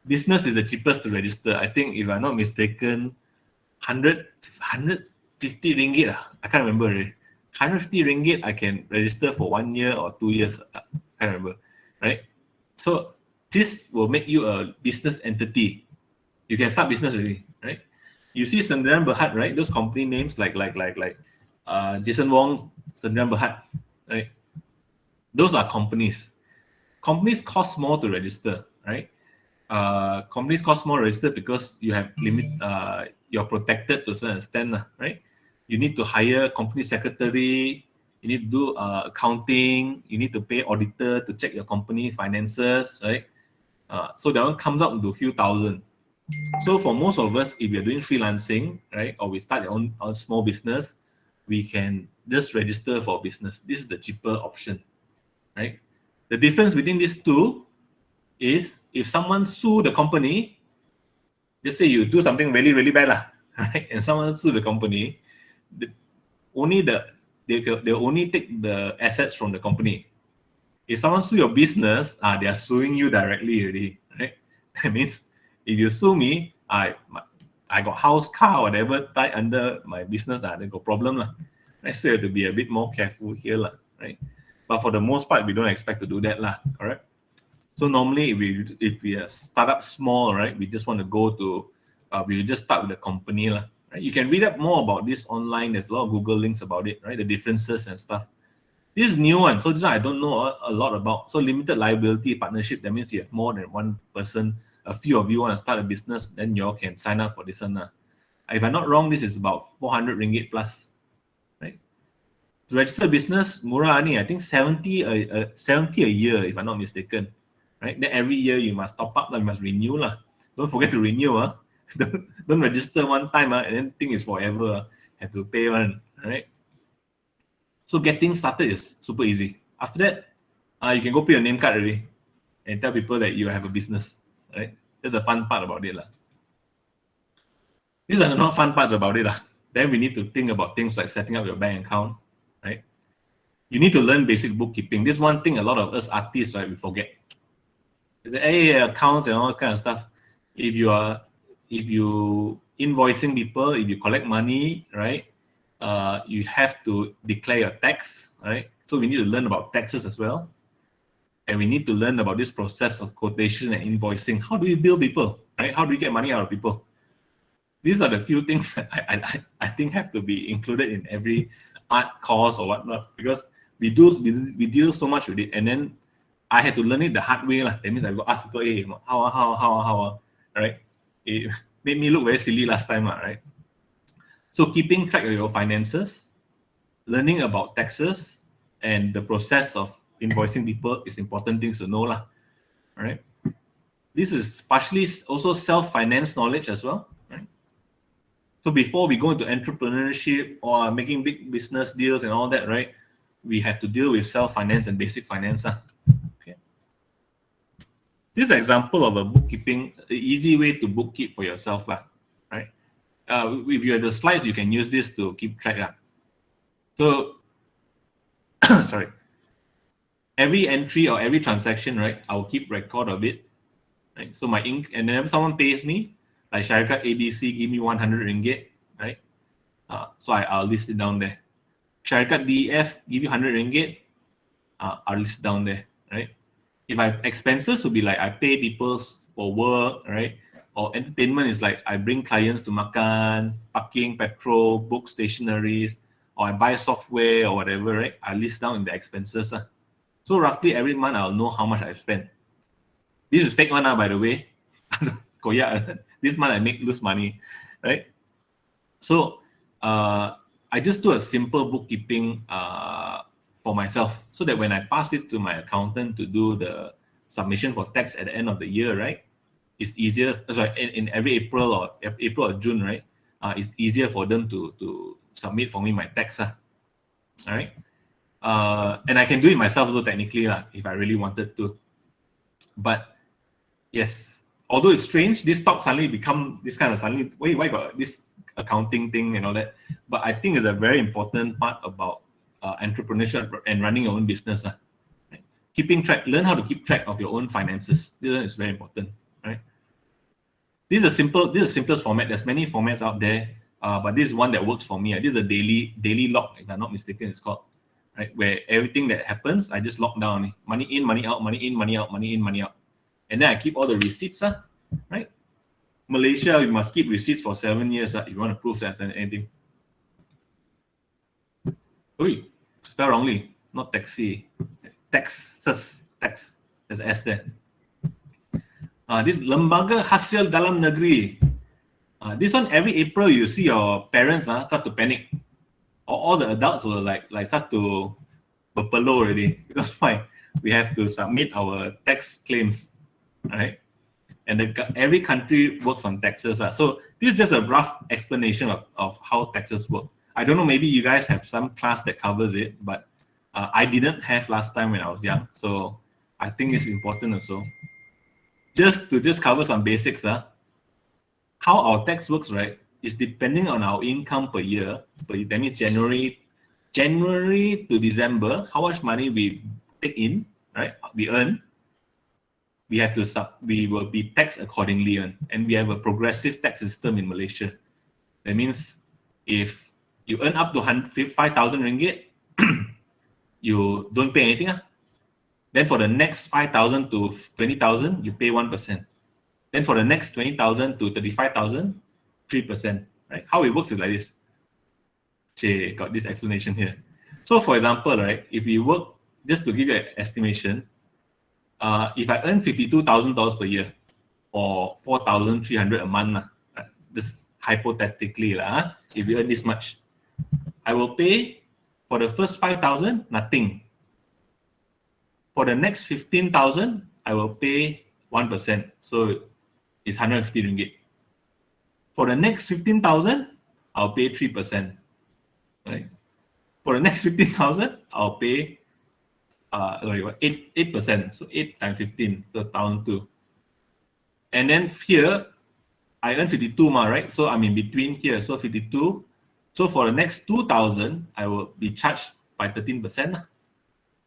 Business is the cheapest to register. I think if I'm not mistaken, 150 ringgit. I can't remember already. 150 ringgit I can register for 1 year or 2 years. I can't remember, right? So this will make you a business entity. You can start business already, right? You see Sendirian Berhad, right? Those company names like Jason Wong's Sendirian Berhad, right? Those are companies. Companies cost more to register, right? Companies cost more to register because you have limit. You're protected to a certain extent, right? You need to hire company secretary. You need to do accounting. You need to pay auditor to check your company finances, right? So that one comes out to a few thousand. So for most of us, if you're doing freelancing, right, or we start our small business, we can just register for business. This is the cheaper option, right? The difference between these two is if someone sue the company, just say you do something really, really bad, right? And someone sue the company, they only take the assets from the company. If someone sue your business, they are suing you directly already, right? That means if you sue me, I got house, car, whatever tied under my business, they got problem, right? So you have to be a bit more careful here, right? But for the most part, we don't expect to do that, correct? So normally, if we start up small, right, we just want to go to, we just start with the company, right? You can read up more about this online. There's a lot of Google links about it, right? The differences and stuff. This is new one, so this one I don't know a lot about. So limited liability partnership, that means you have more than one person. A few of you want to start a business, then you all can sign up for this one. If I'm not wrong, this is about 400 ringgit plus, right? To register business, murah ni, I think 70 a year, if I'm not mistaken, right? Then every year you must top up, you must renew. Don't forget to renew. Don't register one time and then think it's forever. Have to pay one, right? So getting started is super easy. After that, you can go put your name card already and tell people that you have a business, right? That's the fun part about it. These are the not fun parts about it. Then we need to think about things like setting up your bank account, right? You need to learn basic bookkeeping. This one thing a lot of us artists, right, we forget. The accounts and all that kind of stuff. If you invoicing people, if you collect money, right, you have to declare your tax, right? So we need to learn about taxes as well. And we need to learn about this process of quotation and invoicing. How do you bill people, right? How do you get money out of people? These are the few things that I think have to be included in every art course or whatnot, because we deal so much with it. And then I had to learn it the hard way. That means I go ask people, hey, how, right? It made me look very silly last time, right? So keeping track of your finances, learning about taxes, and the process of invoicing people is important things to know, right? This is partially also self-finance knowledge as well, right? So before we go into entrepreneurship or making big business deals and all that, right, we have to deal with self-finance and basic finance. Okay. This is an example of a bookkeeping, an easy way to bookkeep for yourself, right? If you have the slides, you can use this to keep track. So, sorry. Every entry or every transaction, right, I'll keep record of it. Right? So and whenever someone pays me, like Syarikat ABC give me 100 ringgit, right? So I'll list it down there. Syarikat DEF give you 100 ringgit, I'll list down there, right? If I have expenses, would be like I pay people for work, right? Or entertainment is like I bring clients to makan, parking, petrol, book stationaries, or I buy software or whatever, right? I list down in the expenses. So roughly every month I'll know how much I spend. This is fake one, by the way. This month I lose money, right? So I just do a simple bookkeeping for myself, so that when I pass it to my accountant to do the submission for tax at the end of the year, right? It's easier. Sorry, in every April or June, right? It's easier for them to submit for me my tax, all right? And I can do it myself, though, technically, if I really wanted to. But yes, although it's strange, this talk suddenly become this kind of suddenly, why got this accounting thing and all that? But I think it's a very important part about entrepreneurship and running your own business. Right? Keeping track, learn how to keep track of your own finances. This is very important, right? This is the simplest format. There's many formats out there, but this is one that works for me. This is a daily log, if I'm not mistaken, it's called. Right, where everything that happens, I just log down. Money in, money out, money in, money out, money in, money out. And then I keep all the receipts, right? Malaysia, you must keep receipts for 7 years if you want to prove that anything. Oi, spell wrongly, not taxi. Taxes, tax. There's S there. This Lembaga Hasil Dalam Negeri. This one, every April, you see your parents start to panic. All the adults will like start to berpeluh already, because why? We have to submit our tax claims, right? And every country works on taxes. So this is just a rough explanation of how taxes work. I don't know, maybe you guys have some class that covers it, but I didn't have last time when I was young. So I think it's important also. Just to cover some basics, how our tax works, right? Is depending on our income per year. That means January to December, how much money we take in, right? We earn. We have to we will be taxed accordingly, and we have a progressive tax system in Malaysia. That means if you earn up to 5,000 ringgit, you don't pay anything. Then for the next 5,000 to 20,000, you pay 1%. Then for the next 20,000 to 35,000, 3%, right? How it works is like this. Got this explanation here. So for example, right, if we work, just to give you an estimation, if I earn $52,000 per year or 4,300 a month, this hypothetically, if you earn this much, I will pay for the first 5,000, nothing. For the next 15,000, I will pay 1%. So it's 150 ringgit. For the next 15,000, I'll pay 3%. Right? For the next 15,000, I'll pay 8%. So 8 times 15, so 1,002. And then here, I earn 52, right? So I'm in between here. So 52. So for the next 2,000, I will be charged by 13%.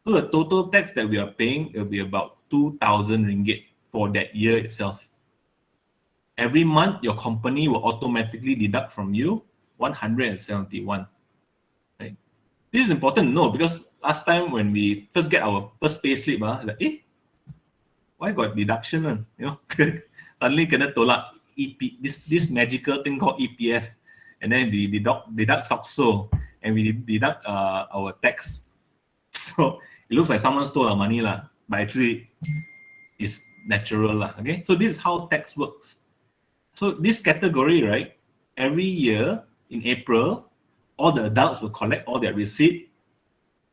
So the total tax that we are paying will be about 2,000 ringgit for that year itself. Every month, your company will automatically deduct from you 171. Right? This is important to know, because last time when we first get our first pay slip, like, why got deduction? Suddenly kena tolak this magical thing called EPF, and then we deduct SOXO, and we deduct our tax. So it looks like someone stole our money, but actually it's natural lah. Okay, so this is how tax works. So this category, right? Every year in April, all the adults will collect all their receipt,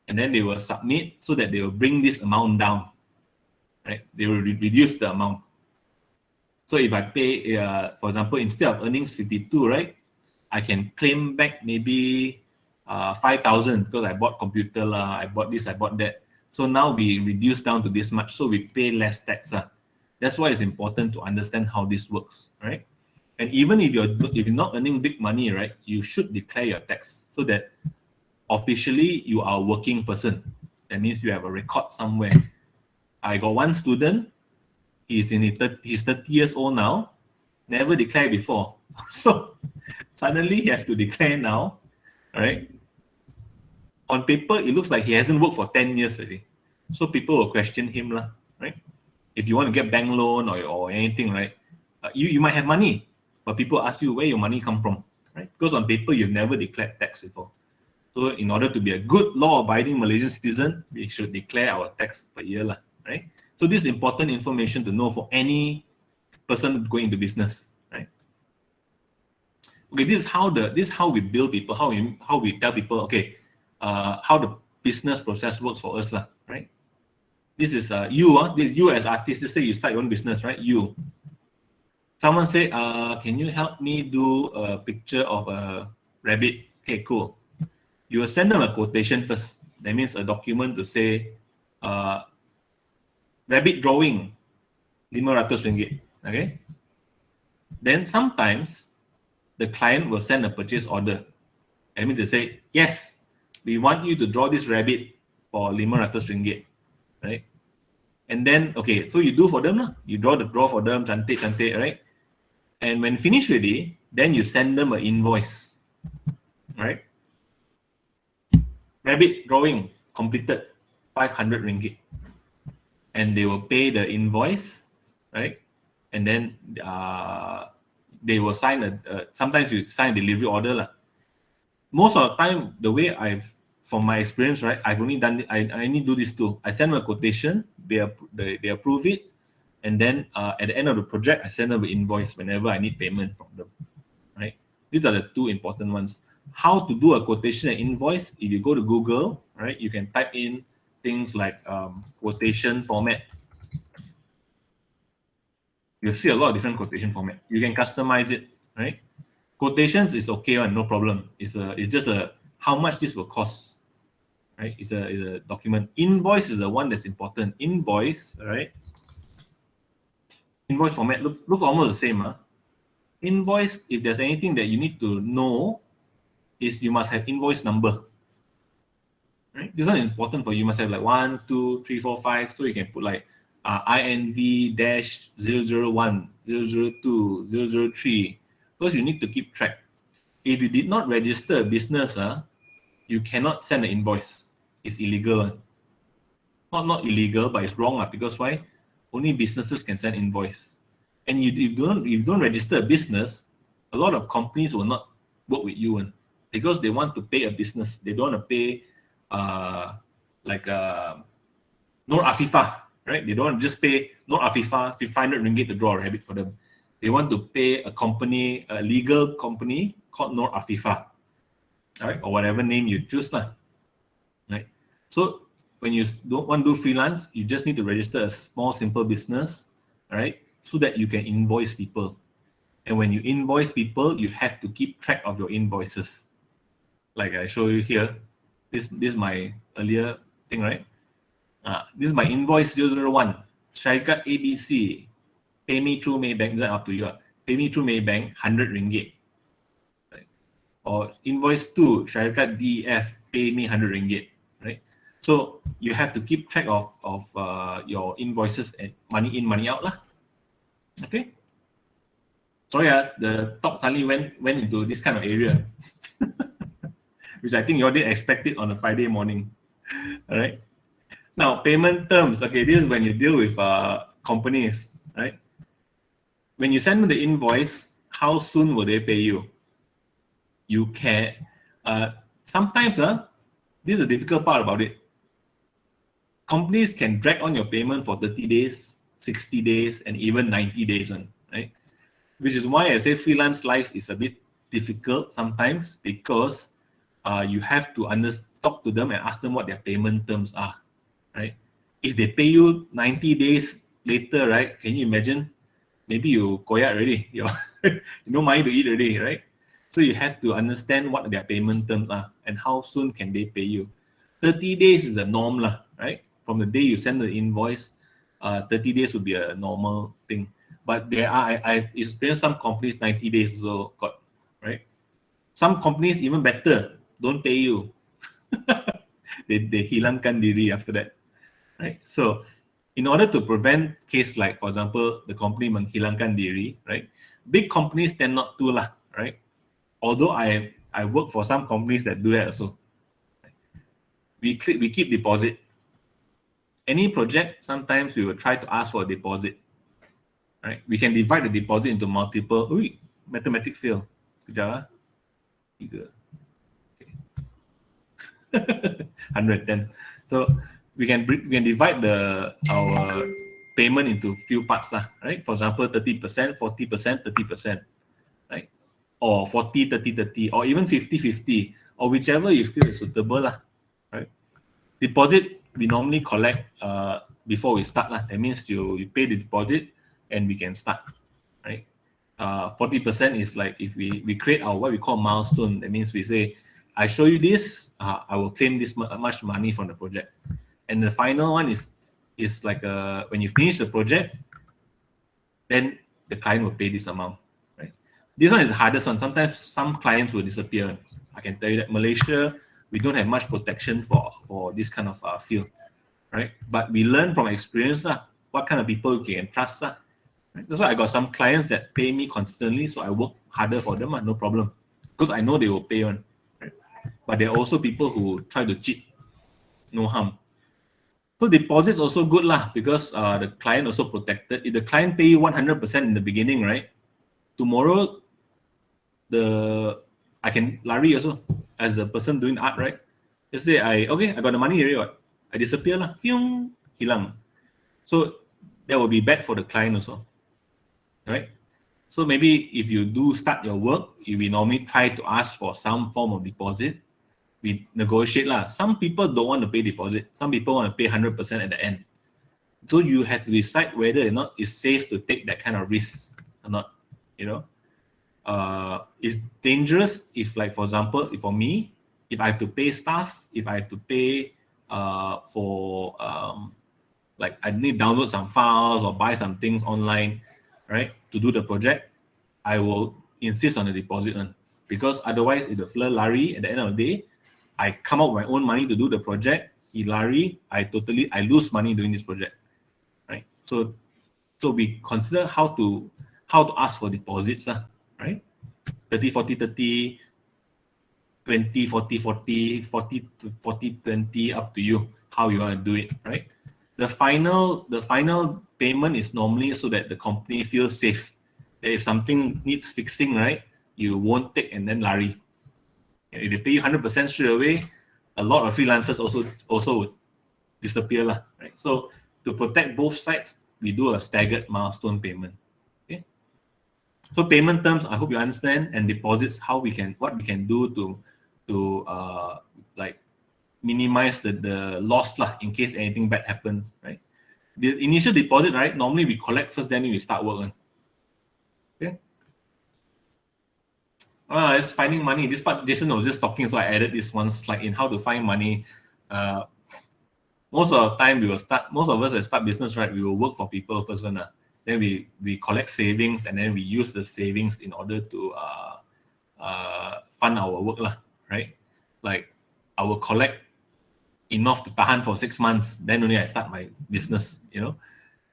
and then they will submit so that they will bring this amount down. Right? They will reduce the amount. So if I pay, for example, instead of earnings 52, right, I can claim back maybe 5,000 because I bought computer lah, I bought this, I bought that. So now we reduce down to this much, so we pay less tax. That's why it's important to understand how this works, right? And even if you're not earning big money, right, you should declare your tax so that officially you are a working person. That means you have a record somewhere. I got one student, he's 30 years old now, never declared before. So suddenly he has to declare now, right? On paper, it looks like he hasn't worked for 10 years already. So people will question him, lah, right? If you want to get bank loan or anything, right? You might have money, but people ask you where your money come from, right? Because on paper, you've never declared tax before. So in order to be a good law-abiding Malaysian citizen, we should declare our tax per year, lah, right? So this is important information to know for any person going into business, right? Okay, this is how we build people, how we tell people, okay, how the business process works for us, right? This is you as artist. Let's say you start your own business, right? Someone say, can you help me do a picture of a rabbit? Okay, cool. You will send them a quotation first. That means a document to say, rabbit drawing, RM500. Okay. Then sometimes the client will send a purchase order. That means they say, yes, we want you to draw this rabbit for RM500. Right? And then, okay, so you do for them, you draw for them, cantik, right? And when finished ready, then you send them an invoice, right? Rabbit drawing completed, RM500, and they will pay the invoice, right? And then they will sign sometimes you sign a delivery order. Most of the time, the way from my experience, right, I've only done it, I only do this too. I send them a quotation, they approve it, and then at the end of the project, I send them an invoice whenever I need payment from them, right? These are the two important ones. How to do a quotation and invoice? If you go to Google, right, you can type in things like quotation format. You'll see a lot of different quotation format. You can customize it, right? Quotations is okay, no problem. It's just how much this will cost, right? It's a document. Invoice is the one that's important. Invoice, right? Invoice format look almost the same. Invoice, if there's anything that you need to know, is you must have invoice number. Right? This one is important for you. You must have like 1, 2, 3, 4, 5. So you can put like INV-001, 002, 003. Because you need to keep track. If you did not register a business, you cannot send an invoice. It's illegal. Not illegal, but it's wrong. Because why? Only businesses can send invoice. And if you don't register a business, a lot of companies will not work with you. Because they want to pay a business. They don't want to pay Nur Afifah, right? They don't want to just pay Nur Afifah RM500 to draw a rabbit for them. They want to pay a company, a legal company called Nur Afifah, all right, or whatever name you choose, right? So when you don't want to do freelance, you just need to register a small, simple business, all right, so that you can invoice people. And when you invoice people, you have to keep track of your invoices. Like I show you here, this is my earlier thing, right? This is my invoice 001, Syarikat ABC, pay me through Maybank, that's up to you. Pay me through Maybank, RM100. Right? Or invoice 2, Syarikat DEF, pay me RM100. Right? So you have to keep track of your invoices and money in, money out. Okay? Sorry, the talk suddenly went into this kind of area. Which I think you all didn't expect it on a Friday morning. All right. Now, payment terms. Okay, this is when you deal with companies, right? When you send them the invoice, how soon will they pay you? You can. Sometimes, this is the difficult part about it. companies can drag on your payment for 30 days, 60 days, and even 90 days, right? Which is why I say freelance life is a bit difficult sometimes, because you have to talk to them and ask them what their payment terms are, right? If they pay you 90 days later, right? Can you imagine? Maybe you koyak already. You no money to eat already, right? So you have to understand what their payment terms are and how soon can they pay you. 30 days is the norm, lah, right? From the day you send the invoice, 30 days would be a normal thing. But there are, I experienced some companies 90 days also got, right? Some companies even better, don't pay you. they hilangkan diri after that, right? So in order to prevent case like, for example, the company menghilangkan diri, right? Big companies tend not to lah, right? Although I work for some companies that do that also. We keep deposit. Any project, sometimes we will try to ask for a deposit, right? We can divide the deposit into multiple. Ui, mathematics fail. Sekejap ah. 110. So we can divide our payment into few parts lah, right? For example, 30%, 40%, 30%, right? Or 40, 30, 30, or even 50, 50, or whichever you feel is suitable lah, right? Deposit we normally collect before we start lah. That means you pay the deposit and we can start, right? 40% is like if we create our what we call milestone. That means we say, I show you this, I will claim this much money from the project. And the final one is like when you finish the project, then the client will pay this amount, right? This one is the hardest one. Sometimes some clients will disappear. I can tell you that Malaysia, we don't have much protection for this kind of field, right? But we learn from experience what kind of people you can trust. Right? That's why I got some clients that pay me constantly, so I work harder for them, no problem, because I know they will pay one. Right? But there are also people who try to cheat, no harm. So deposits also good lah, because the client also protected. If the client pay you 100% in the beginning, right? Tomorrow, I can lari also as the person doing the art, right? Let's say I got the money already, what? I disappear lah, hilang. So that will be bad for the client also, right? So maybe if you do start your work, you will normally try to ask for some form of deposit. We negotiate lah. Some people don't want to pay deposit. Some people want to pay 100% at the end. So you have to decide whether or not it's safe to take that kind of risk or not. You know, it's dangerous if, like, for example, for me, if I have to pay staff, if I have to pay for like I need to download some files or buy some things online, right, to do the project, I will insist on the deposit one, because otherwise, if the fella lari at the end of the day, I come up with my own money to do the project, he lari, I lose money doing this project, right? So we consider how to ask for deposits, right? 30, 40, 30, 20, 40, 40, 40, 40, 20, up to you, how you want to do it, right? The final payment is normally so that the company feels safe. That if something needs fixing, right, you won't take and then lari. If they pay you 100% straight away, a lot of freelancers also would disappear, right? So to protect both sides, we do a staggered milestone payment. Okay. So payment terms, I hope you understand, and deposits, what we can do to like minimize the loss in case anything bad happens, right? The initial deposit, right? Normally we collect first, then we start work. Okay. It's finding money. This part Jason was just talking, so I added this one slide in how to find money. Most of the time most of us that start business, right, we will work for people first one. Then we collect savings, and then we use the savings in order to fund our work, right? Like I will collect enough to tahan for 6 months, then only I start my business,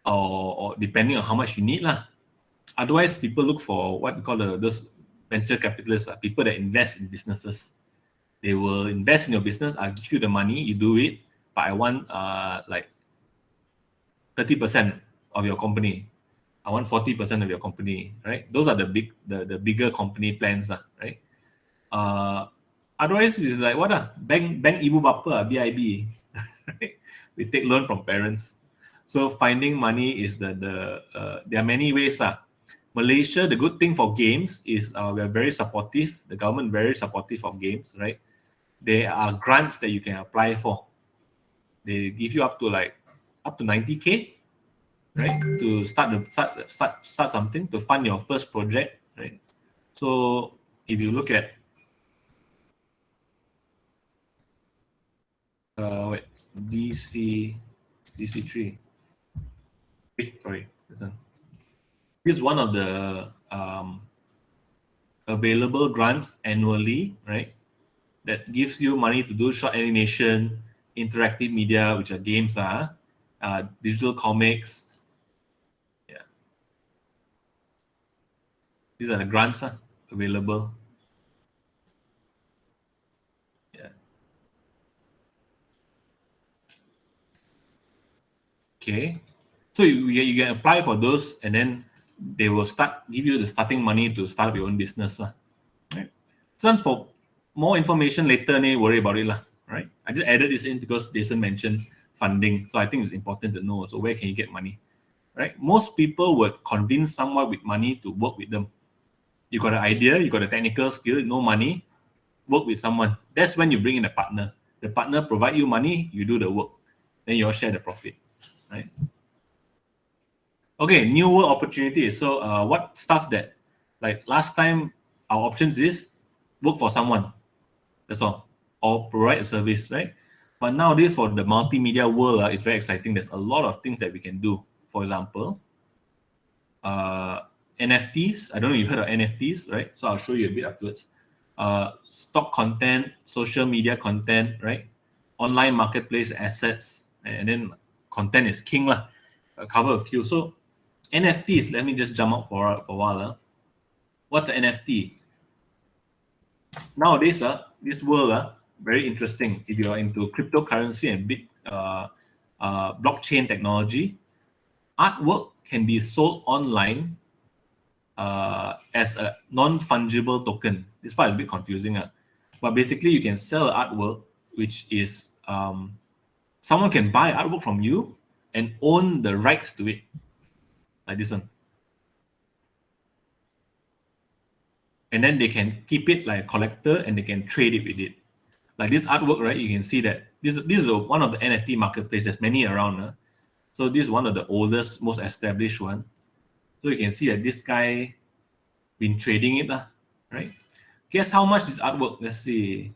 or depending on how much you need . Otherwise, people look for what we call those venture capitalists, people that invest in businesses. They will invest in your business. I'll give you the money, you do it, but I want like 30% of your company. I want 40% of your company, right? Those are the bigger company plans, right? Otherwise, it's like what bank ibu bapa, BIB. Right? we take loan from parents. So finding money is there are many ways. Malaysia, the good thing for games is we are very supportive. The government very supportive of games, right? There are grants that you can apply for. They give you up to 90K, right, to start something, to fund your first project, right? So if you look at wait, DC3, sorry, this one. This is one of the available grants annually, right? That gives you money to do short animation, interactive media, which are games, digital comics. Yeah, these are the grants available. Yeah. Okay. So you can apply for those, and then they will give you the starting money to start your own business, right? So for more information later, worry about it, right? I just added this in because Jason mentioned funding, so I think it's important to know. So where can you get money, right? Most people would convince someone with money to work with them. You got an idea, you got a technical skill, no money, work with someone. That's when you bring in a partner. The partner provide you money, you do the work, then you all share the profit, right? Okay, new work opportunities. So what stuff that, like last time, our options is work for someone. That's all, or provide a service, right? But nowadays for the multimedia world, it's very exciting. There's a lot of things that we can do. For example, uh, NFTs. I don't know if you heard of NFTs, right? So I'll show you a bit afterwards. Stock content, social media content, right? Online marketplace assets, and then content is king lah. I'll cover a few. So NFTs. Let me just jump out for a while. What's an NFT? Nowadays, this world, very interesting. If you are into cryptocurrency and big blockchain technology, artwork can be sold online as a non-fungible token. This part is a bit confusing, but basically you can sell artwork, which is someone can buy artwork from you and own the rights to it, like this one, and then they can keep it like a collector and they can trade it with it. Like this artwork, right? You can see that this is one of the NFT marketplaces. There's many around. So this is one of the oldest, most established one. So you can see that this guy been trading it, right? Guess how much this artwork? Let's see.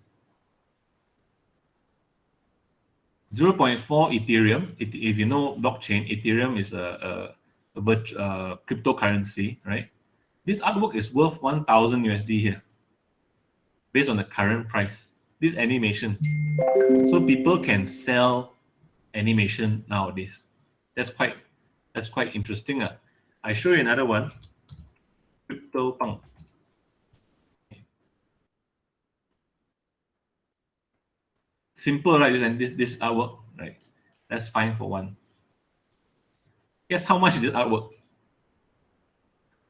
0.4 Ethereum. If you know blockchain, Ethereum is a cryptocurrency, right? This artwork is worth 1,000 USD here, based on the current price. This animation, so people can sell animation nowadays. That's quite interesting. I show you another one. CryptoPunk. Simple, right? And this artwork, right? That's fine for one. Guess how much is this artwork?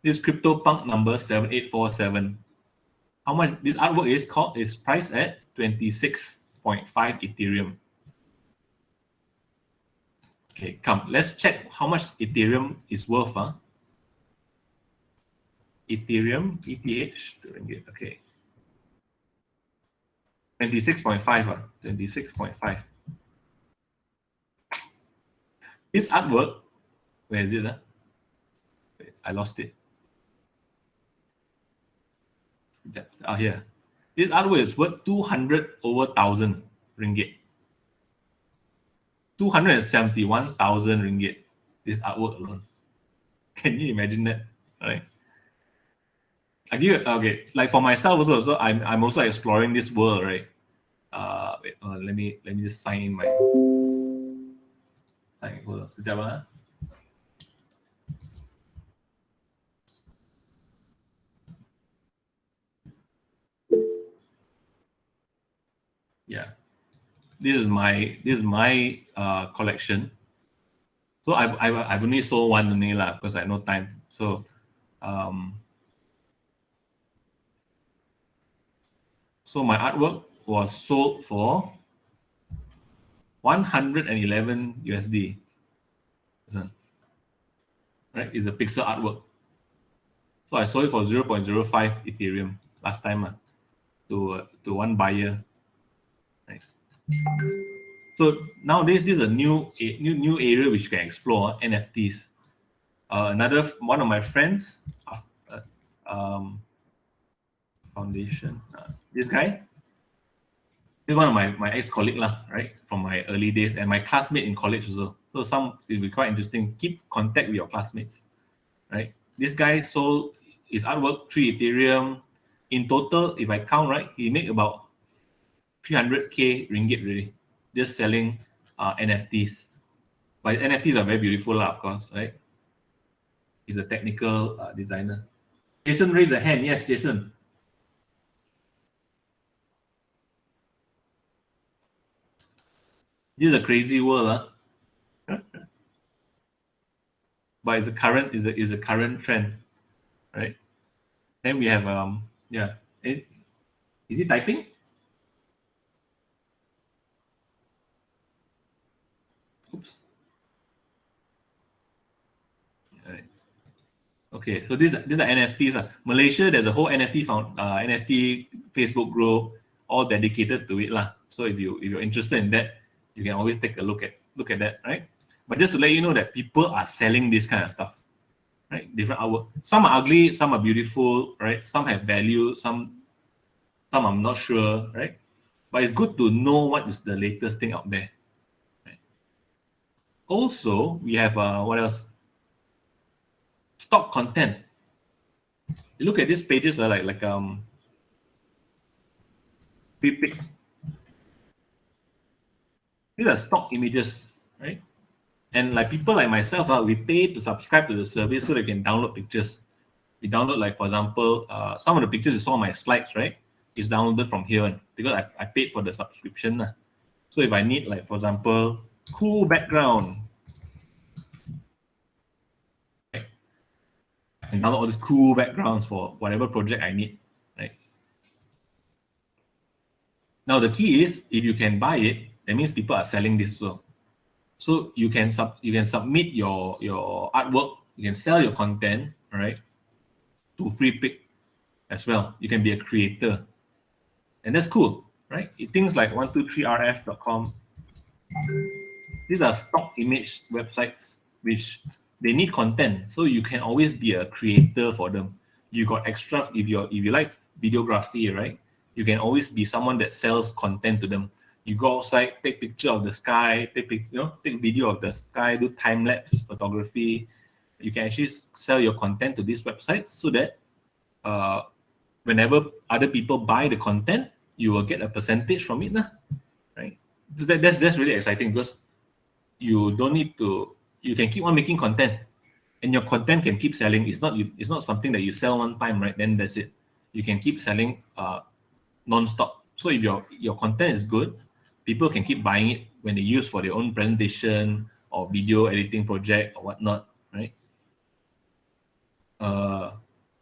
This CryptoPunk number 7847. How much this artwork is priced at 26.5 Ethereum. Okay, come, let's check how much Ethereum is worth. Ethereum, ETH, okay. 26.5, 26.5. This artwork, where is it? Wait, I lost it. Here. This artwork is worth 200 over 1,000 ringgit. 271,000 ringgit. This artwork alone. Can you imagine that? All right. I give you, okay. Like for myself also, so I'm also exploring this world, right? Wait, let me just sign in my hold on. Sekejap, Yeah, this is my collection. So I've only sold one only lah because I had no time. So so my artwork was sold for 111 USD. This one, right? Is a pixel artwork. So I sold it for 0.05 Ethereum last time to one buyer. Right. So nowadays, this is a new area which you can explore, NFTs. Another one of my friends, foundation, this guy, this is one of my ex-colleague lah, right, from my early days, and my classmate in college also. So it will be quite interesting. Keep contact with your classmates, right? This guy sold his artwork 3 Ethereum. In total, if I count right, he made about 300k ringgit really, just selling NFTs. But NFTs are very beautiful, lah, of course, right? He's a technical designer. Jason raised a hand. Yes, Jason. This is a crazy world, huh? But it's a current is a current trend, right? Then we have yeah. Is he typing? Oops. All right. Okay, so these are NFTs. Malaysia, there's a whole NFT Facebook group, all dedicated to it lah. So if you're interested in that, you can always take a look at that, right? But just to let you know that people are selling this kind of stuff, right? Different artwork. Some are ugly, some are beautiful, right? Some have value, some I'm not sure, right? But it's good to know what is the latest thing out there. Right? Also, we have what else? Stock content. You look at these pages, like pics. These are stock images, right? And like people like myself, we pay to subscribe to the service so they can download pictures. We download, like for example, some of the pictures you saw on my slides, right? Is downloaded from here because I paid for the subscription. So if I need, like for example, cool background, right? I can download all these cool backgrounds for whatever project I need, right? Now the key is if you can buy it, that means people are selling this. So you can submit your artwork, you can sell your content, right, to free pick as well. You can be a creator, and that's cool, right? Things like 123rf.com. These are stock image websites which they need content, so you can always be a creator for them. You got extra if you like videography, right? You can always be someone that sells content to them. You go outside, take picture of the sky, take video of the sky, do time lapse photography. You can actually sell your content to this website so that whenever other people buy the content, you will get a percentage from it, right? That's really exciting because you don't need to. You can keep on making content, and your content can keep selling. It's not something that you sell one time, right? Then that's it. You can keep selling non-stop. So if your content is good, people can keep buying it when they use for their own presentation or video editing project or whatnot, right?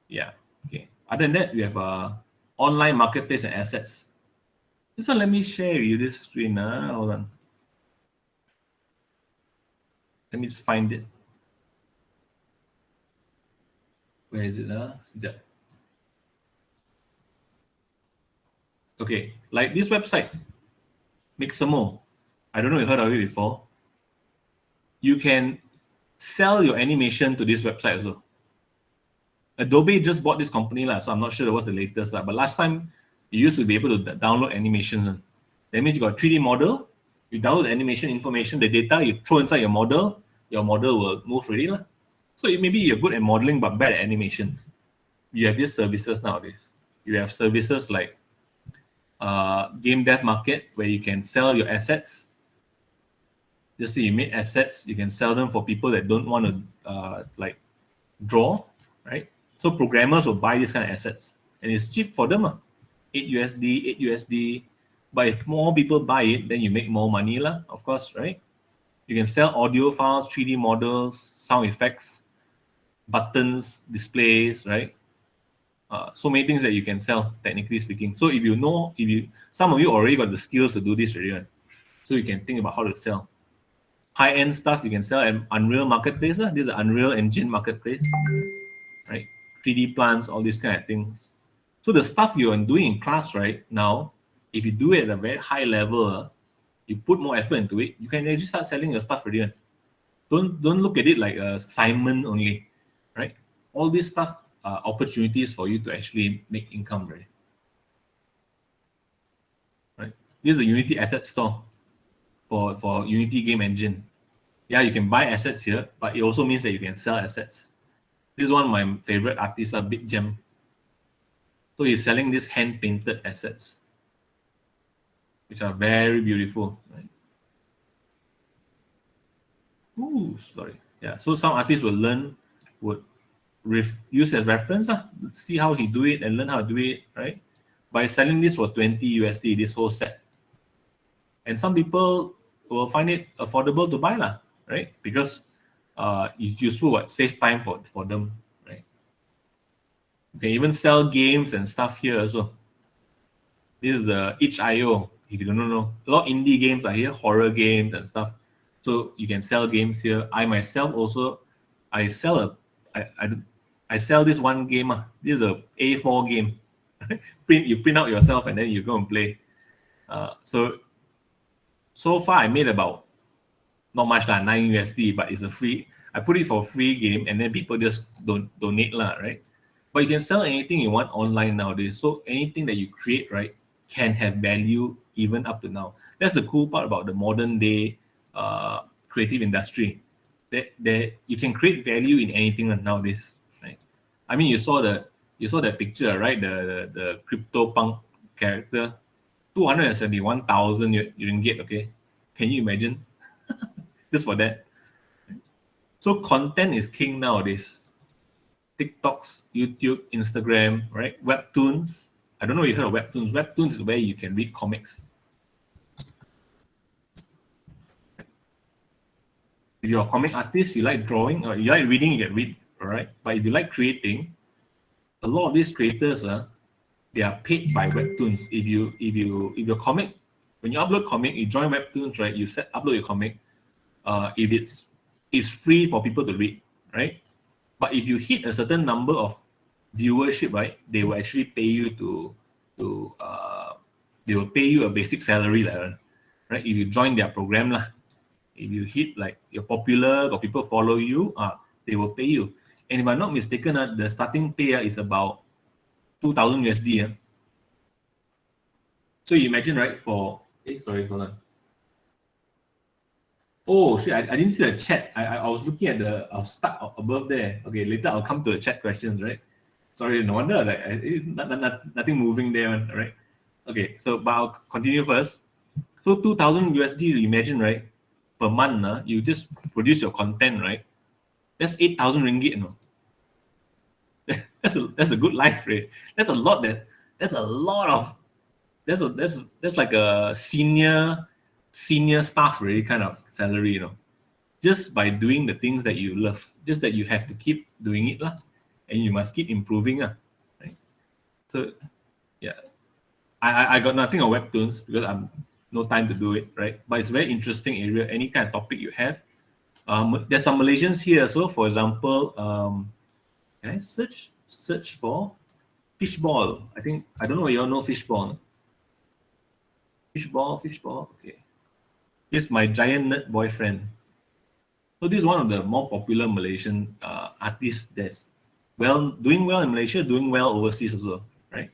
Yeah. Okay. Other than that, we have online marketplace and assets. This one, let me share with you this screen. Hold on. Let me just find it. Where is it? Okay, like this website, Mixamo. I don't know if you heard of it before. You can sell your animation to this website also. Adobe just bought this company, so I'm not sure what's the latest. But last time, you used to be able to download animations. That means you got a 3D model, you download the animation information, the data, you throw inside your model will move already. So maybe you're good at modeling but bad at animation. You have these services nowadays. You have services like game dev market where you can sell your assets. Just say you made assets, you can sell them for people that don't want to like draw, right? So programmers will buy these kind of assets, and it's cheap for them, 8 USD, 8 USD. But if more people buy it, then you make more money, of course, right? You can sell audio files, 3D models, sound effects, buttons, displays, right? So many things that you can sell, technically speaking. So if some of you already got the skills to do this already, right? So you can think about how to sell. High-end stuff you can sell at Unreal Marketplace. This is Unreal Engine Marketplace, right? 3D plants, all these kind of things. So the stuff you're doing in class right now, if you do it at a very high level, you put more effort into it, you can actually start selling your stuff already. Don't look at it like a Simon only, right? All this stuff are opportunities for you to actually make income, right? Right. This is a Unity asset store for Unity game engine. Yeah, you can buy assets here, but it also means that you can sell assets. This is one of my favorite artists, Big Gem. So he's selling these hand painted assets, which are very beautiful. Right? Ooh, sorry. Yeah. So some artists would use as reference, see how he do it and learn how to do it, right? By selling this for 20 USD, this whole set. And some people will find it affordable to buy, right? Because it's useful, save time for them, right? You can even sell games and stuff here also. This is the itch.io. If you don't know, a lot of indie games are here, horror games and stuff. So you can sell games here. I myself also, I sell I sell this one game. This is a A4 game. You print out yourself and then you go and play. So far I made about not much 9 USD, but it's a free. I put it for free game and then people just donate right? But you can sell anything you want online nowadays. So anything that you create, right, can have value even up to now. That's the cool part about the modern day creative industry. That you can create value in anything nowadays, right? I mean, you saw that picture, right? The crypto punk character, 271,000 ringgit. Okay, can you imagine? Just for that. So content is king nowadays. TikToks, YouTube, Instagram, right? Webtoons. I don't know if you heard of Webtoons. Webtoons is where you can read comics. If you're a comic artist, you like drawing, or you like reading, you can read, all right? But if you like creating, a lot of these creators, they are paid by Webtoons. If your comic, when you upload comic, you join Webtoons, right? You upload your comic. If it's free for people to read, right? But if you hit a certain number of viewership, right, they will actually pay you they will pay you a basic salary, right? If you join their program, if you hit like you're popular or people follow you, they will pay you. And if I'm not mistaken, the starting pay is about 2,000 USD. So you imagine, right? Sorry, hold on. Oh shit! I didn't see the chat. I was looking at I was stuck above there. Okay, later I'll come to the chat questions, right? Sorry, no wonder nothing moving there, right? Okay, so but I'll continue first. So 2,000 USD, imagine, right? Per month, you just produce your content, right? That's 8,000 ringgit, That's a good life rate. That's a lot. That's a lot of. That's like a senior staff really kind of salary, just by doing the things that you love. Just that you have to keep doing it, and you must keep improving, right? So yeah, I got nothing on webtoons because I'm no time to do it, right? But it's a very interesting area. Any kind of topic you have. There's some Malaysians here. So for example, can I search for fishball? I don't know. You all know fishball. Fishball. Okay. Here's my giant nerd boyfriend. So this is one of the more popular Malaysian artists that's doing well in Malaysia, doing well overseas also, right?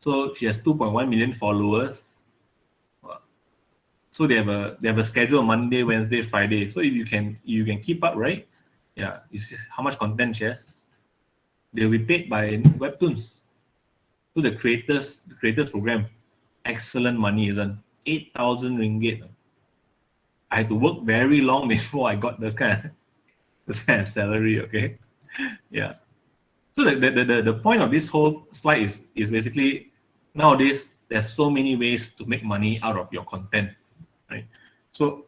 So she has 2.1 million followers. So they have a schedule Monday, Wednesday, Friday. So if you can keep up, right? Yeah, it's just how much content she has. They'll be paid by webtoons. So the creators program, excellent money, isn't 8,000 ringgit. I had to work very long before I got this kind of salary. Okay, yeah. So the point of this whole slide is basically nowadays there's so many ways to make money out of your content, right? So,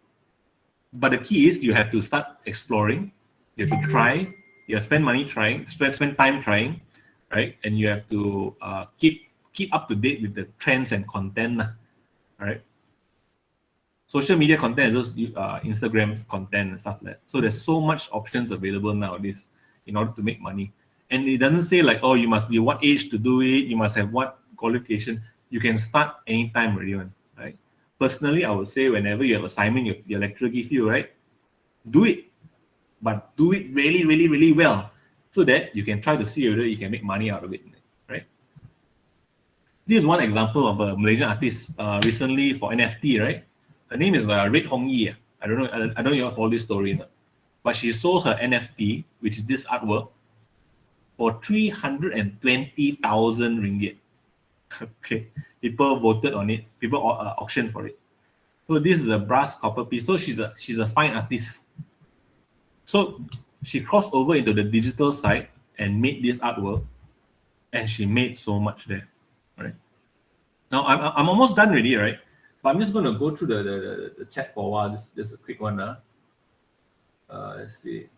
but the key is you have to start exploring. You have to try. You have to spend money trying. Spend time trying, right? And you have to keep up to date with the trends and content, right? Social media content is just Instagram content and stuff like that. So there's so much options available nowadays in order to make money. And it doesn't say like, oh, you must be what age to do it, you must have what qualification. You can start anytime, really, right? Personally, I would say whenever you have assignment, your lecturer give you, right, do it, but do it really, really, really well, so that you can try to see whether you can make money out of it, right? This is one example of a Malaysian artist recently for NFT, right? Her name is Red Hong Yi. I don't know. I don't know if you follow this story, but she sold her NFT, which is this artwork, for 320,000 ringgit. Okay, people voted on it. People auctioned for it. So this is a brass copper piece. So she's a fine artist. So she crossed over into the digital side and made this artwork, and she made so much there, right? Now I'm almost done already, right? But I'm just going to go through the chat for a while. Just a quick one. Let's see.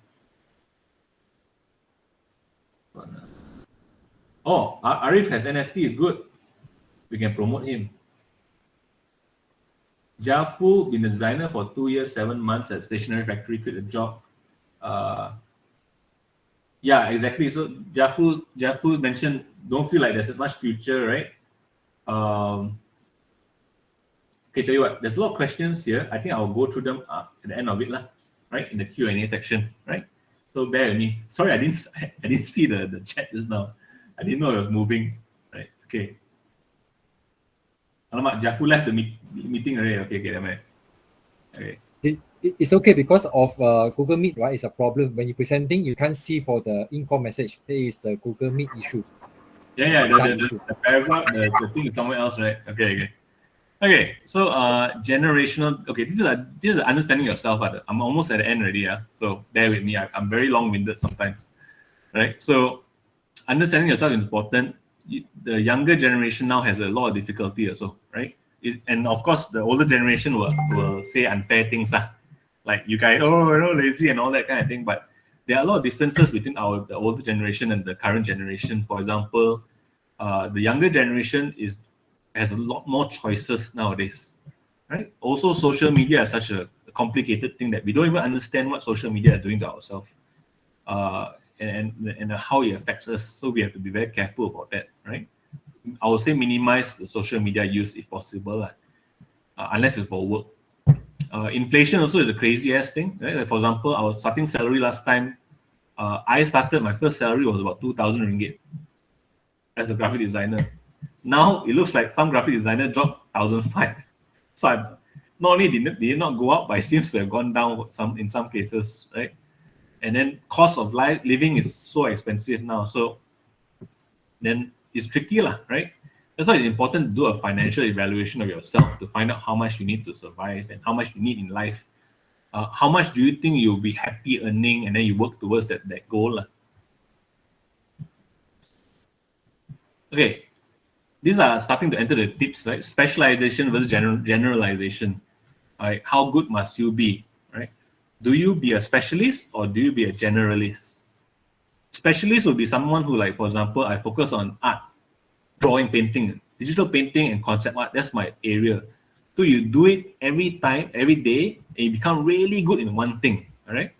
Oh, Arif has NFT. Is good. We can promote him. Jafu, been a designer for 2 years, 7 months at stationery factory, quit a job. Yeah, exactly. So Jafu mentioned, don't feel like there's much future, right? Okay, tell you what, there's a lot of questions here. I think I'll go through them at the end of it, right? In the Q&A section, right? So bear with me. Sorry, I didn't see the chat just now. I didn't know it was moving, right? Okay. Alamak, Jafu left the meeting already. Okay, never. Okay. It's okay because of Google Meet, right? It's a problem when you're presenting, you can't see for the in-call message. That is the Google Meet issue. Yeah, the paragraph, the thing is somewhere else, right? Okay, so generational. Okay, this is understanding yourself. I'm almost at the end already. Yeah, so bear with me. I'm very long-winded sometimes, right? So understanding yourself is important. The younger generation now has a lot of difficulty also, right? And of course, the older generation will say unfair things, like you guys, lazy and all that kind of thing. But there are a lot of differences between the older generation and the current generation. For example, the younger generation has a lot more choices nowadays, right? Also, social media is such a complicated thing that we don't even understand what social media are doing to ourselves, and how it affects us. So we have to be very careful about that, right? I would say minimize the social media use if possible, unless it's for work. Inflation also is a crazy ass thing, right? Like for example, our starting salary last time, I started my first salary was about 2,000 ringgit as a graphic designer. Now it looks like some graphic designer dropped 1,500. So not only did it not go up, but it seems to have gone down in some cases, right? And then cost of living is so expensive now. So then it's tricky, right? That's why it's important to do a financial evaluation of yourself to find out how much you need to survive and how much you need in life. How much do you think you'll be happy earning, and then you work towards that goal. Okay, these are starting to enter the tips, right? Specialization versus generalization. Right? How good must you be, right? Do you be a specialist or do you be a generalist? Specialist would be someone who, like, for example, I focus on art, drawing, painting, digital painting, and concept art. That's my area. So you do it every time, every day, and you become really good in one thing. All right.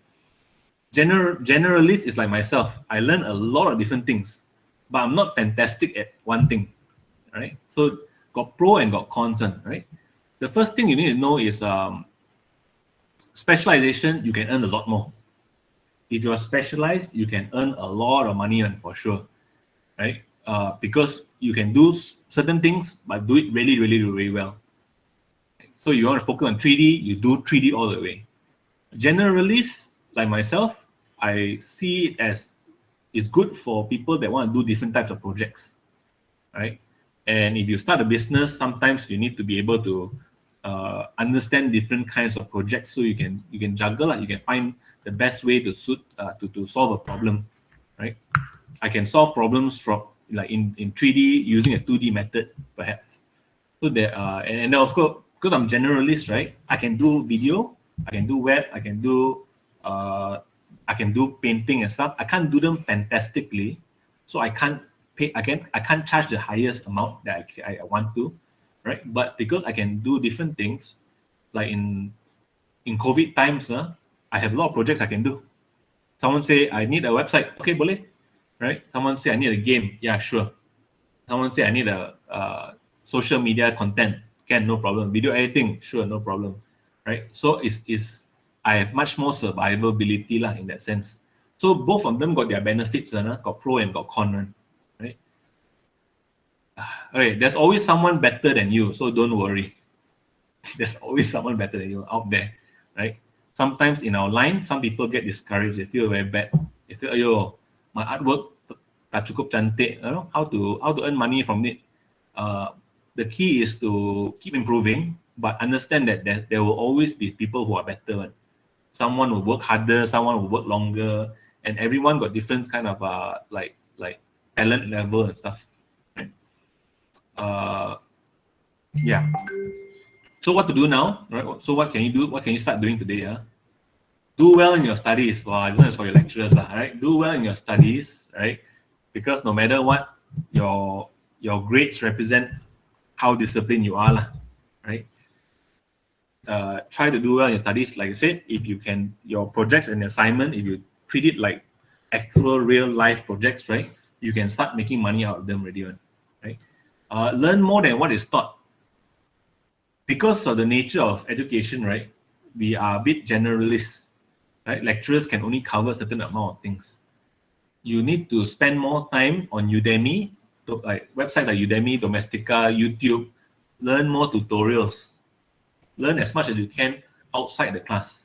Generalist is like myself. I learn a lot of different things, but I'm not fantastic at one thing. All right. So got pro and got cons, right? The first thing you need to know is specialization. You can earn a lot more. If you are specialized, you can earn a lot of money, for sure, right? Because you can do certain things, but do it really, really, really well. So you want to focus on 3D, you do 3D all the way. Generalists, like myself, I see it as it's good for people that want to do different types of projects, right? And if you start a business, sometimes you need to be able to understand different kinds of projects, so you can juggle, you can find the best way to solve a problem, right? I can solve problems from like in 3D using a 2D method, perhaps. So there are, and then of course, because I'm generalist, right? I can do video, I can do web, I can do painting and stuff. I can't do them fantastically, so I can't pay. I can't charge the highest amount that I want to, right? But because I can do different things, like in COVID times, I have a lot of projects I can do. Someone say I need a website, okay, boleh, right? Someone say I need a game, yeah, sure. Someone say I need a social media content, can, no problem. Video editing, sure, no problem, right? So is I have much more survivability lah in that sense. So both of them got their benefits, got pro and got con, right? Okay, there's always someone better than you, so don't worry. There's always someone better than you out there, right? Sometimes in our line, some people get discouraged. They feel very bad. They feel, ayo, my artwork tak cukup cantik. You know how to earn money from it. The key is to keep improving, but understand that there will always be people who are better. Someone will work harder, someone will work longer, and everyone got different kind of like talent level and stuff. Right? Yeah. So what to do now, right? So what can you do? What can you start doing today? Do well in your studies. Wow, this one is for your lecturers, right? Do well in your studies, right? Because no matter what, your grades represent how disciplined you are, right? Try to do well in your studies. Like I said, if you can, your projects and assignment, if you treat it like actual real life projects, right? You can start making money out of them already, right? Learn more than what is taught. Because of the nature of education, right? We are a bit generalist, right? Lecturers can only cover a certain amount of things. You need to spend more time on Udemy, like websites like Udemy, Domestika, YouTube. Learn more tutorials. Learn as much as you can outside the class.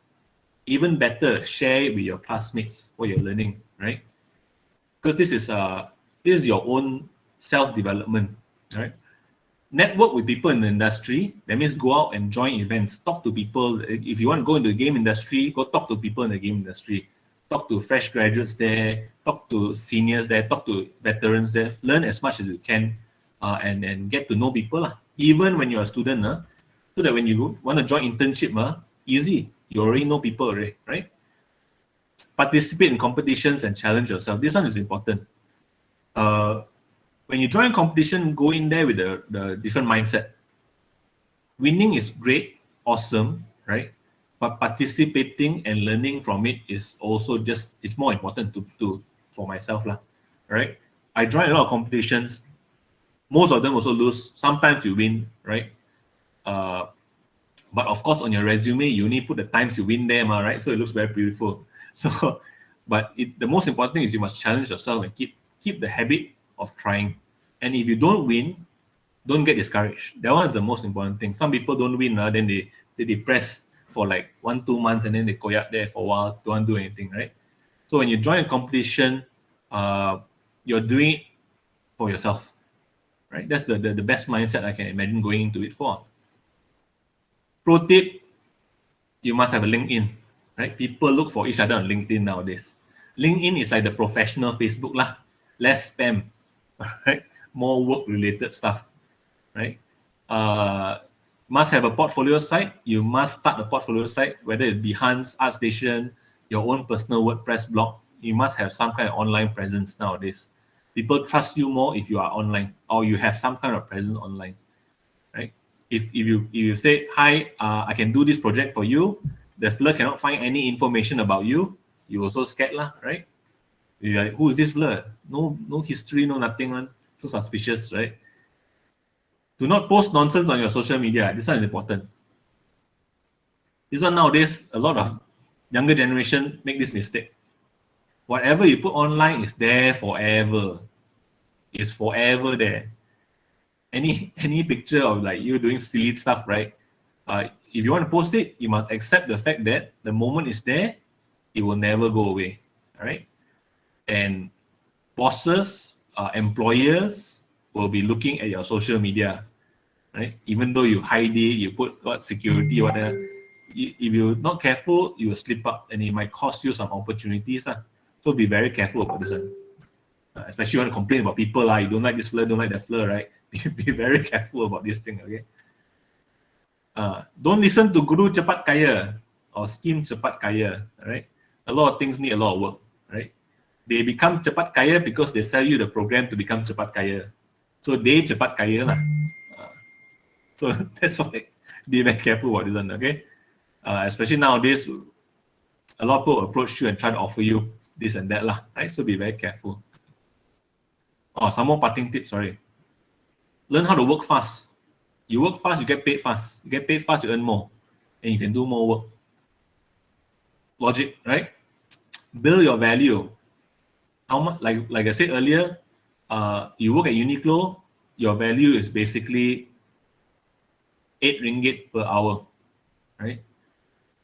Even better, share it with your classmates what you're learning, right? Because this is your own self-development, right? Network with people in the industry. That means go out and join events. Talk to people. If you want to go into the game industry, go talk to people in the game industry. Talk to fresh graduates there. Talk to seniors there. Talk to veterans there. Learn as much as you can, and get to know people. Even when you're a student, so that when you want to join internship, easy. You already know people already, right? Participate in competitions and challenge yourself. This one is important. When you join competition, go in there with the different mindset. Winning is great, awesome, right? But participating and learning from it is also it's more important to for myself, right? I join a lot of competitions. Most of them also lose. Sometimes you win, right? But of course, on your resume, you only put the times you win there, right? So it looks very beautiful. So, but the most important thing is you must challenge yourself and keep the habit of trying. And if you don't win, don't get discouraged. That one is the most important thing. Some people don't win, then they depress for like 1-2 months, and then they koyak there for a while, don't do anything, right? So when you join a competition, you're doing it for yourself, right? That's the best mindset I can imagine going into it for. Pro tip, you must have a LinkedIn, right? People look for each other on LinkedIn nowadays. LinkedIn is like the professional Facebook lah, less spam, right? More work-related stuff, right? Must have a portfolio site. You must start a portfolio site, whether it's Behance, ArtStation, your own personal WordPress blog. You must have some kind of online presence nowadays. People trust you more if you are online or you have some kind of presence online, right? If you say, hi, I can do this project for you, the fella cannot find any information about you, you also scared lah, right? You're like, who is this fella? No history, no nothing, man. So suspicious, right? Do not post nonsense on your social media. This one is important. This one nowadays, a lot of younger generation make this mistake. Whatever you put online is there forever. It's forever there. Any picture of like you doing silly stuff, right? If you want to post it, you must accept the fact that the moment is there, it will never go away. All right. And bosses, employers will be looking at your social media, right? Even though you hide it, you put what security, whatever. If you're not careful, you will slip up, and it might cost you some opportunities. So be very careful about this one. Especially when you want to complain about people, you don't like this flirt, don't like that flirt, right? Be very careful about this thing, okay? Don't listen to Guru Cepat Kaya or Scheme Cepat Kaya, right? A lot of things need a lot of work, right? They become Cepat Kaya because they sell you the program to become Cepat Kaya. So they Cepat Kaya lah. So that's why Be very careful what you learn, okay? Especially nowadays, a lot of people approach you and try to offer you this and that, lah, right? So be very careful. Oh, some more parting tips, sorry. Learn how to work fast. You work fast, you get paid fast. You get paid fast, you earn more. And you can do more work. Logic, right? Build your value. How much, like I said earlier, you work at Uniqlo, your value is basically 8 ringgit per hour, right?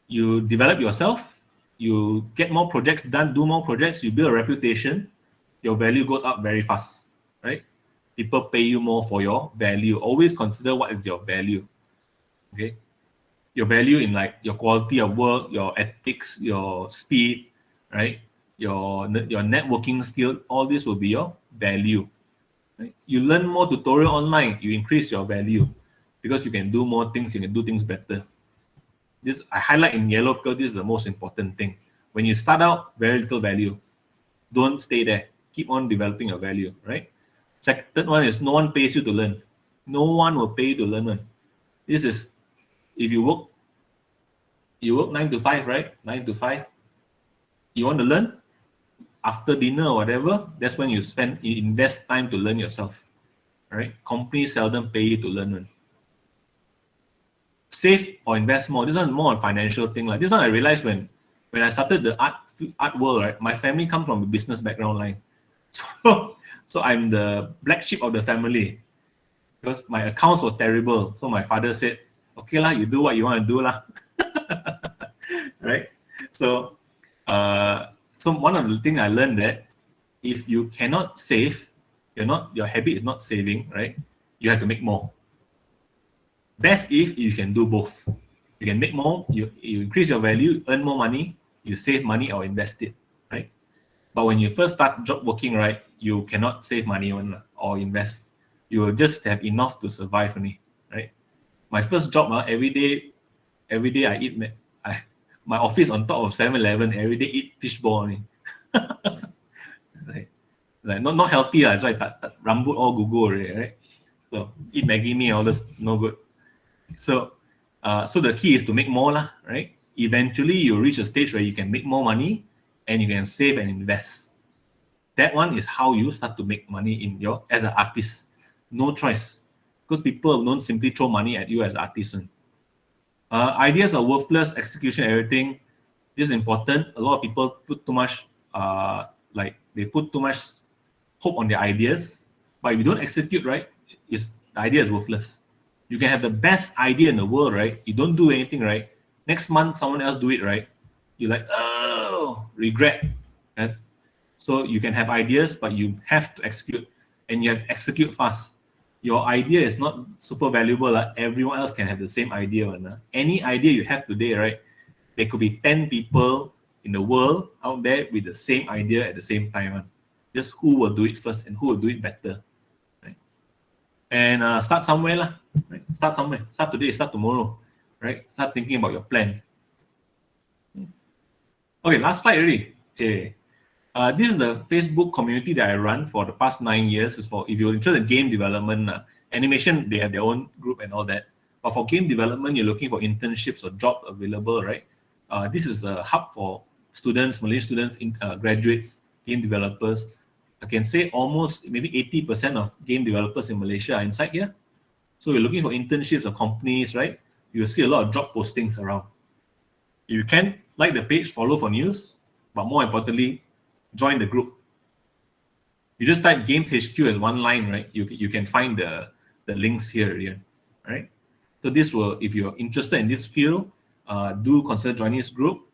You develop yourself, you get more projects done, do more projects, you build a reputation, your value goes up very fast, right? People pay you more for your value. Always consider what is your value, okay? Your value in like your quality of work, your ethics, your speed, right? Your networking skill, all this will be your value. Right? You learn more tutorial online, you increase your value because you can do more things, you can do things better. This I highlight in yellow because this is the most important thing. When you start out, very little value. Don't stay there. Keep on developing your value, right? Third one is no one pays you to learn. No one will pay you to learn. This is if you work 9 to 5, right? 9 to 5. You want to learn after dinner or whatever, that's when you invest time to learn yourself. Right? Companies seldom pay you to learn. Save or invest more. This one is more a financial thing. Like this one I realized when I started the art world, right? My family comes from a business background line. So I'm the black sheep of the family. Because my accounts was terrible. So my father said, okay lah, you do what you want to do lah. Right? So one of the things I learned that if you cannot save, your habit is not saving, right? You have to make more. Best if you can do both. You can make more, you increase your value, earn more money, you save money or invest it, right? But when you first start job working, right, you cannot save money or invest. You will just have enough to survive only, right? My first job, every day I eat my office on top of 7-Eleven, every day eat fishball only. like not healthy, that's why rambut all gugur already, right? So eat Maggie mee, all this no good. So the key is to make more lah, right? Eventually you reach a stage where you can make more money and you can save and invest. That one is how you start to make money as an artist. No choice, because people don't simply throw money at you as an artist. Ideas are worthless, execution, everything. This is important. A lot of people put too much, they put too much hope on their ideas, but if you don't execute right, the idea is worthless. You can have the best idea in the world, right? You don't do anything, right? Next month, someone else do it, right? You're like, oh, regret. Right? So you can have ideas, but you have to execute, and you have to execute fast. Your idea is not super valuable. Everyone else can have the same idea. Any idea you have today, right? There could be 10 people in the world out there with the same idea at the same time. Just who will do it first and who will do it better. Right? And start somewhere. Right? Start somewhere. Start today, start tomorrow. Right? Start thinking about your plan. Okay, last slide already. Okay. This is the Facebook community that I run for the past 9 years. It's for if you're interested in game development, animation, they have their own group and all that. But for game development, you're looking for internships or jobs available, right? This is a hub for students, Malaysian students, graduates, game developers. I can say almost maybe 80% of game developers in Malaysia are inside here. So you're looking for internships or companies, right? You'll see a lot of job postings around. You can like the page, follow for news, but more importantly, join the group. You just type Games HQ as one line, right? You can find the links here, right? So this will, if you're interested in this field, do consider joining this group.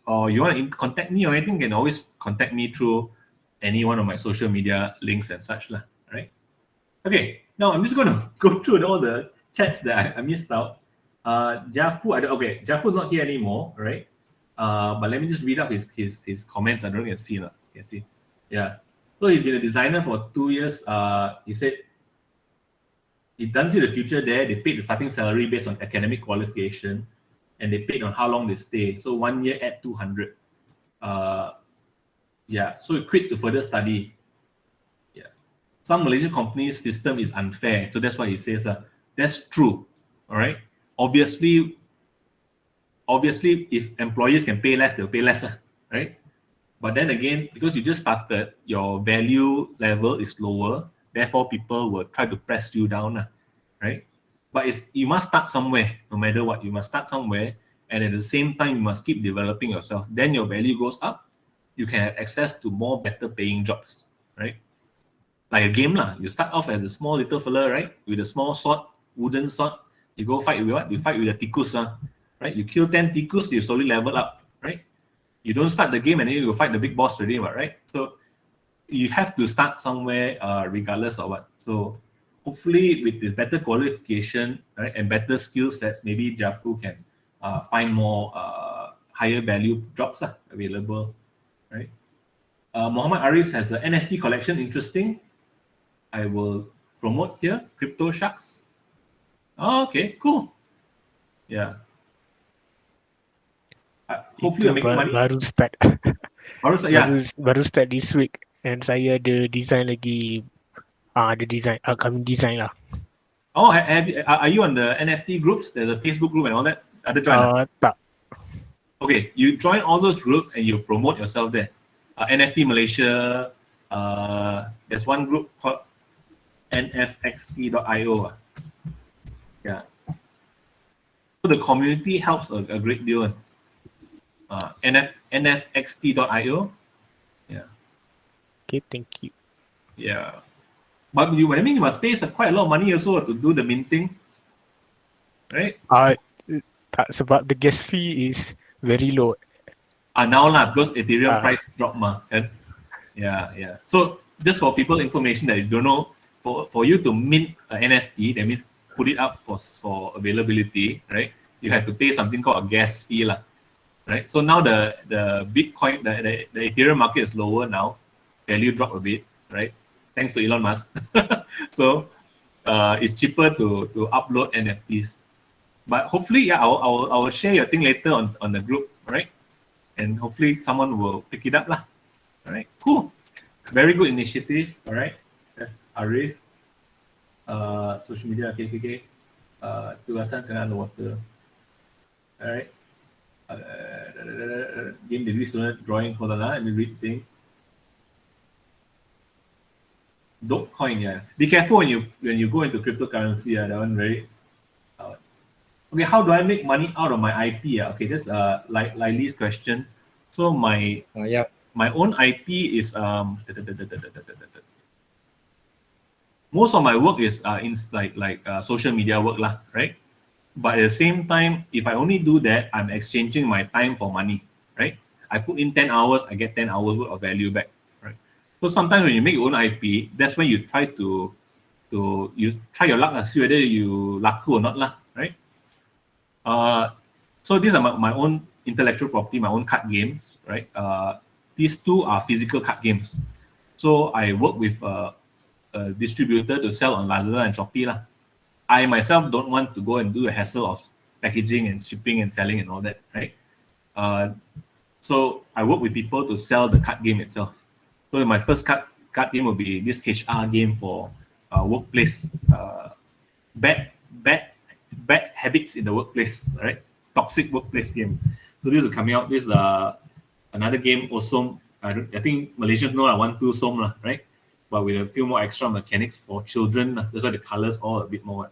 Or you want to contact me or anything, you can always contact me through any one of my social media links and such, right? Okay, now I'm just going to go through all the chats that I missed out. Jafu, Jafu's not here anymore, right? But let me just read up his comments. I don't know if you can see. Yeah. So he's been a designer for 2 years. He said he doesn't see the future there. They paid the starting salary based on academic qualification, and they paid on how long they stay. So 1 year at 200. Yeah. So he quit to further study. Yeah. Some Malaysian companies' system is unfair. So that's why he says that's true. All right. obviously, if employees can pay less, they'll pay less, right? But then again, because you just started, your value level is lower. Therefore, people will try to press you down, right? But you must start somewhere, no matter what. You must start somewhere, and at the same time, you must keep developing yourself. Then your value goes up. You can have access to more better paying jobs, right? Like a game lah. You start off as a small little fella, right? With a small sword, wooden sword. You go fight with what? You fight with the tikus, right? You kill 10 tikus, you slowly level up, right? You don't start the game and then you fight the big boss already, right? So you have to start somewhere, regardless of what. So hopefully, with the better qualification, right, and better skill sets, maybe Jafu can find more higher value jobs available, right? Muhammad Arif has an NFT collection. Interesting. I will promote here. Crypto Sharks. Oh, okay, cool. Yeah. Hopefully, you're making money. Baru start. Yeah. Baru start this week. And saya ada design lagi. Ada design, upcoming design lah. Oh, are you on the NFT groups? There's a Facebook group and all that. Ada join? Tak. Okay, you join all those groups and you promote yourself there. NFT Malaysia. There's one group called nfxt.io. Yeah. So the community helps a great deal. nfxt.io. Yeah. Okay, thank you. Yeah. But you must pay quite a lot of money also to do the minting, right? Tak, sebab the gas fee is very low. Now lah, because Ethereum price drop and yeah. So just for people information that you don't know, for you to mint an NFT, that means put it up for availability, right? You have to pay something called a gas fee lah, right? So now the Bitcoin, the Ethereum market is lower now, value drop a bit, right? Thanks to Elon Musk. So it's cheaper to upload NFTs. But hopefully, yeah, I will share your thing later on the group, right? And hopefully someone will pick it up lah. All right, cool. Very good initiative. All right, that's Arif. Social media, okay. Tugasan kena underwater. All right. Game degree student drawing. Hold on, let me read the thing. Dogecoin, yeah. Be careful when you go into cryptocurrency. That one very. Okay, how do I make money out of my IP? Okay, that's like Lily's question. So my own IP is most of my work is in social media work lah, right? But at the same time, if I only do that, I'm exchanging my time for money, right? I put in 10 hours, I get 10 hours worth of value back, right? So sometimes when you make your own IP, that's when you try you try your luck, see whether you laku or not lah, right? So these are my own intellectual property, my own card games, right? These two are physical card games. So I work with a distributor to sell on Lazada and Shopee lah. I myself don't want to go and do the hassle of packaging and shipping and selling and all that, right? So I work with people to sell the card game itself. So my first card game will be this HR game for workplace, bad habits in the workplace, right? Toxic workplace game. So this is coming out. This is another game also. I think Malaysians know 1-2 Som lah, right? But with a few more extra mechanics for children. That's why the colors all a bit more.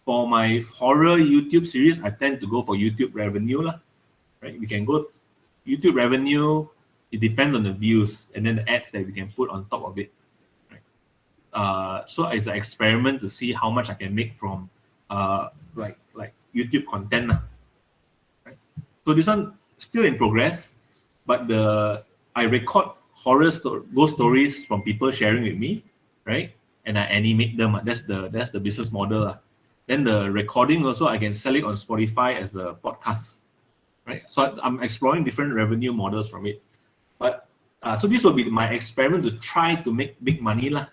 For my horror YouTube series, I tend to go for YouTube revenue lah, right? We can go YouTube revenue. It depends on the views and then the ads that we can put on top of it. Right? So it's an experiment to see how much I can make from like YouTube content lah. Right? So this one still in progress, but I record ghost stories from people sharing with me, right? And I animate them. That's the business model. Then the recording also, I can sell it on Spotify as a podcast, right? So I'm exploring different revenue models from it. But so this will be my experiment to try to make big money lah,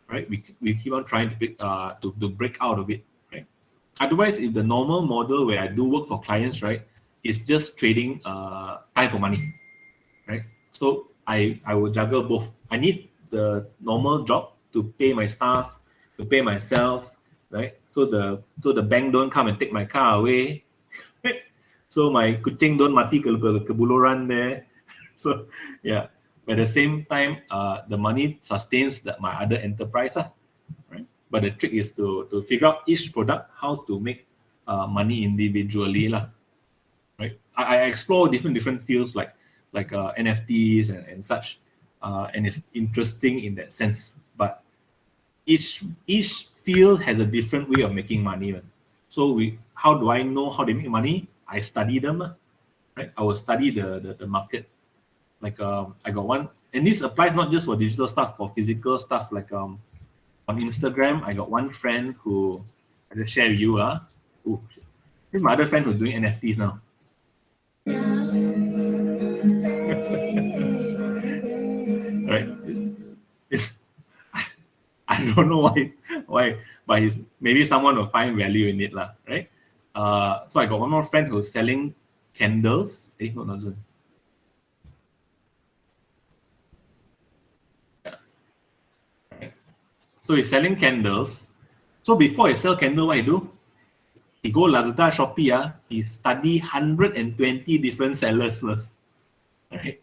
right? We keep on trying to break out of it, right? Otherwise, if the normal model where I do work for clients, right, is just trading time for money, right? So I will juggle both. I need the normal job to pay my staff, to pay myself, right? So the bank don't come and take my car away. So my kucing don't mati ke buluran there. So yeah, but at the same time, the money sustains my other enterprise, right? But the trick is to figure out each product how to make money individually, lah, right? I explore different fields like NFTs and such, and it's interesting in that sense. But each field has a different way of making money, man. So how do I know how they make money? I study them, right? I will study the market. Like I got one, and this applies not just for digital stuff, for physical stuff. Like on Instagram, I got one friend who I just share with you. Who, this is my other friend who's doing NFTs now. Right? It's I don't know why, but maybe someone will find value in it, lah. Right? So I got one more friend who's selling candles. No, nonsense. Yeah. Right. So he's selling candles. So before he sell candle, what he do? He go Lazada, Shopee, he study 120 different sellers first. Right?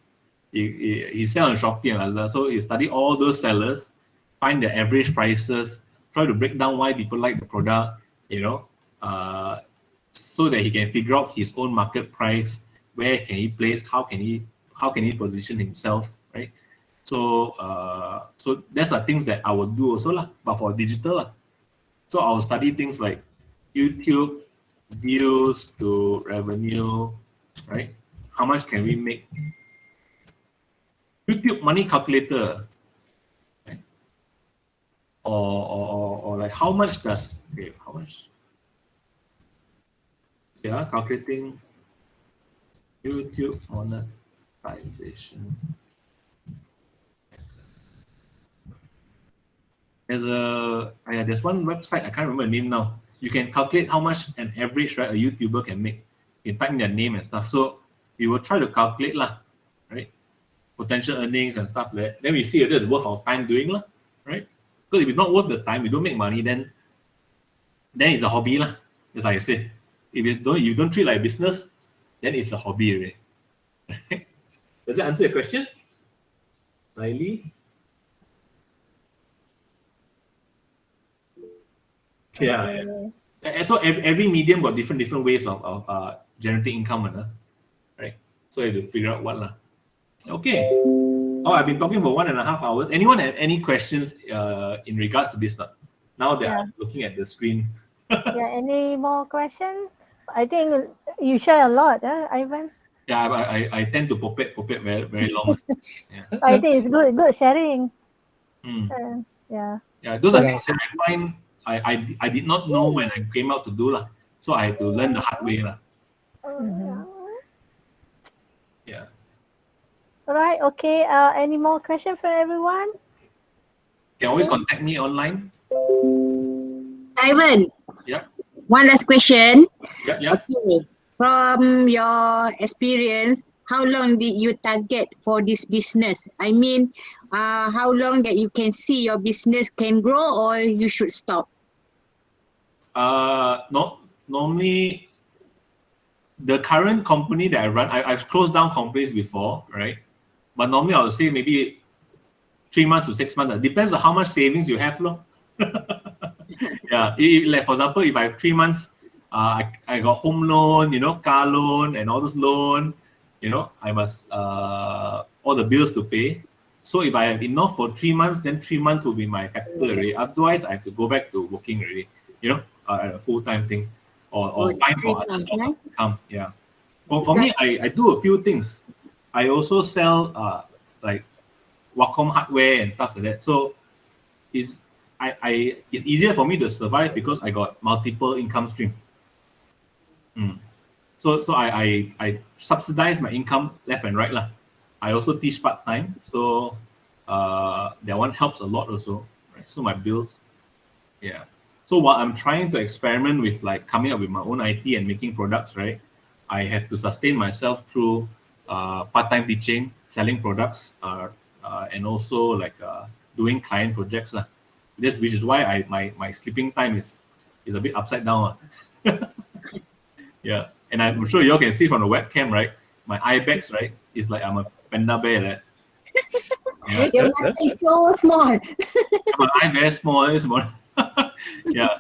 He sell on Shopee and Lazada. So he study all those sellers, find the average prices, try to break down why people like the product, so that he can figure out his own market price, where can he place, how can he position himself, right? So so that's the things that I will do also lah, but for digital lah. So I'll study things like YouTube views to revenue, right? How much can we make? YouTube money calculator, right? Or like how much does how much? Yeah, calculating YouTube monetization. There's one website, I can't remember the name now. You can calculate how much an average, right, a YouTuber can make. You can type in their name and stuff. So we will try to calculate lah, right? Potential earnings and stuff like that. Then we see whether it's worth our time doing lah, right? Because if it's not worth the time, we don't make money, then it's a hobby lah. Just like I said. If you don't treat like business, then it's a hobby already. Does that answer your question, Riley? Yeah. And so every medium got different ways of generating income, right? So you have to figure out what lah. Okay. Oh, I've been talking for 1.5 hours. Anyone have any questions in regards to this? Now that I'm looking at the screen. Any more questions? I think you share a lot, Ivan. Yeah, I tend to popet very, very long. Yeah. I think it's good sharing. Yeah, those are things that I find I did not know when I came out to do lah. So I had to learn the hard way lah. Yeah. All right. Okay. Any more questions for everyone? You can always contact me online. Ivan. Yeah. One last question. Yeah. Okay. From your experience, how long did you target for this business? I mean, how long that you can see your business can grow, or you should stop? Normally, the current company that I run, I've closed down companies before, right? But normally I would say maybe 3 months to 6 months. It depends on how much savings you have, lor. Yeah, like for example, if I have 3 months, I got home loan, car loan, and all those loan, I must all the bills to pay. So if I have enough for 3 months, then 3 months will be my factor already. Otherwise, I have to go back to working already, a full-time thing, or find for other source of income. Yeah. Well, for me, I do a few things. I also sell like Wacom hardware and stuff like that. So it's easier for me to survive because I got multiple income stream. So I subsidize my income left and right lah. I also teach part-time, so that one helps a lot also, right? So my bills, yeah. So while I'm trying to experiment with like coming up with my own IP and making products, right, I have to sustain myself through part-time teaching, selling products, and also like doing client projects lah. Which is why my sleeping time is is a bit upside down. Yeah, and I'm sure you all can see from the webcam, right? My eye bags, right, is like I'm a panda bear. Right? Yeah, Your mata is so small. my eye very small, very small. Yeah,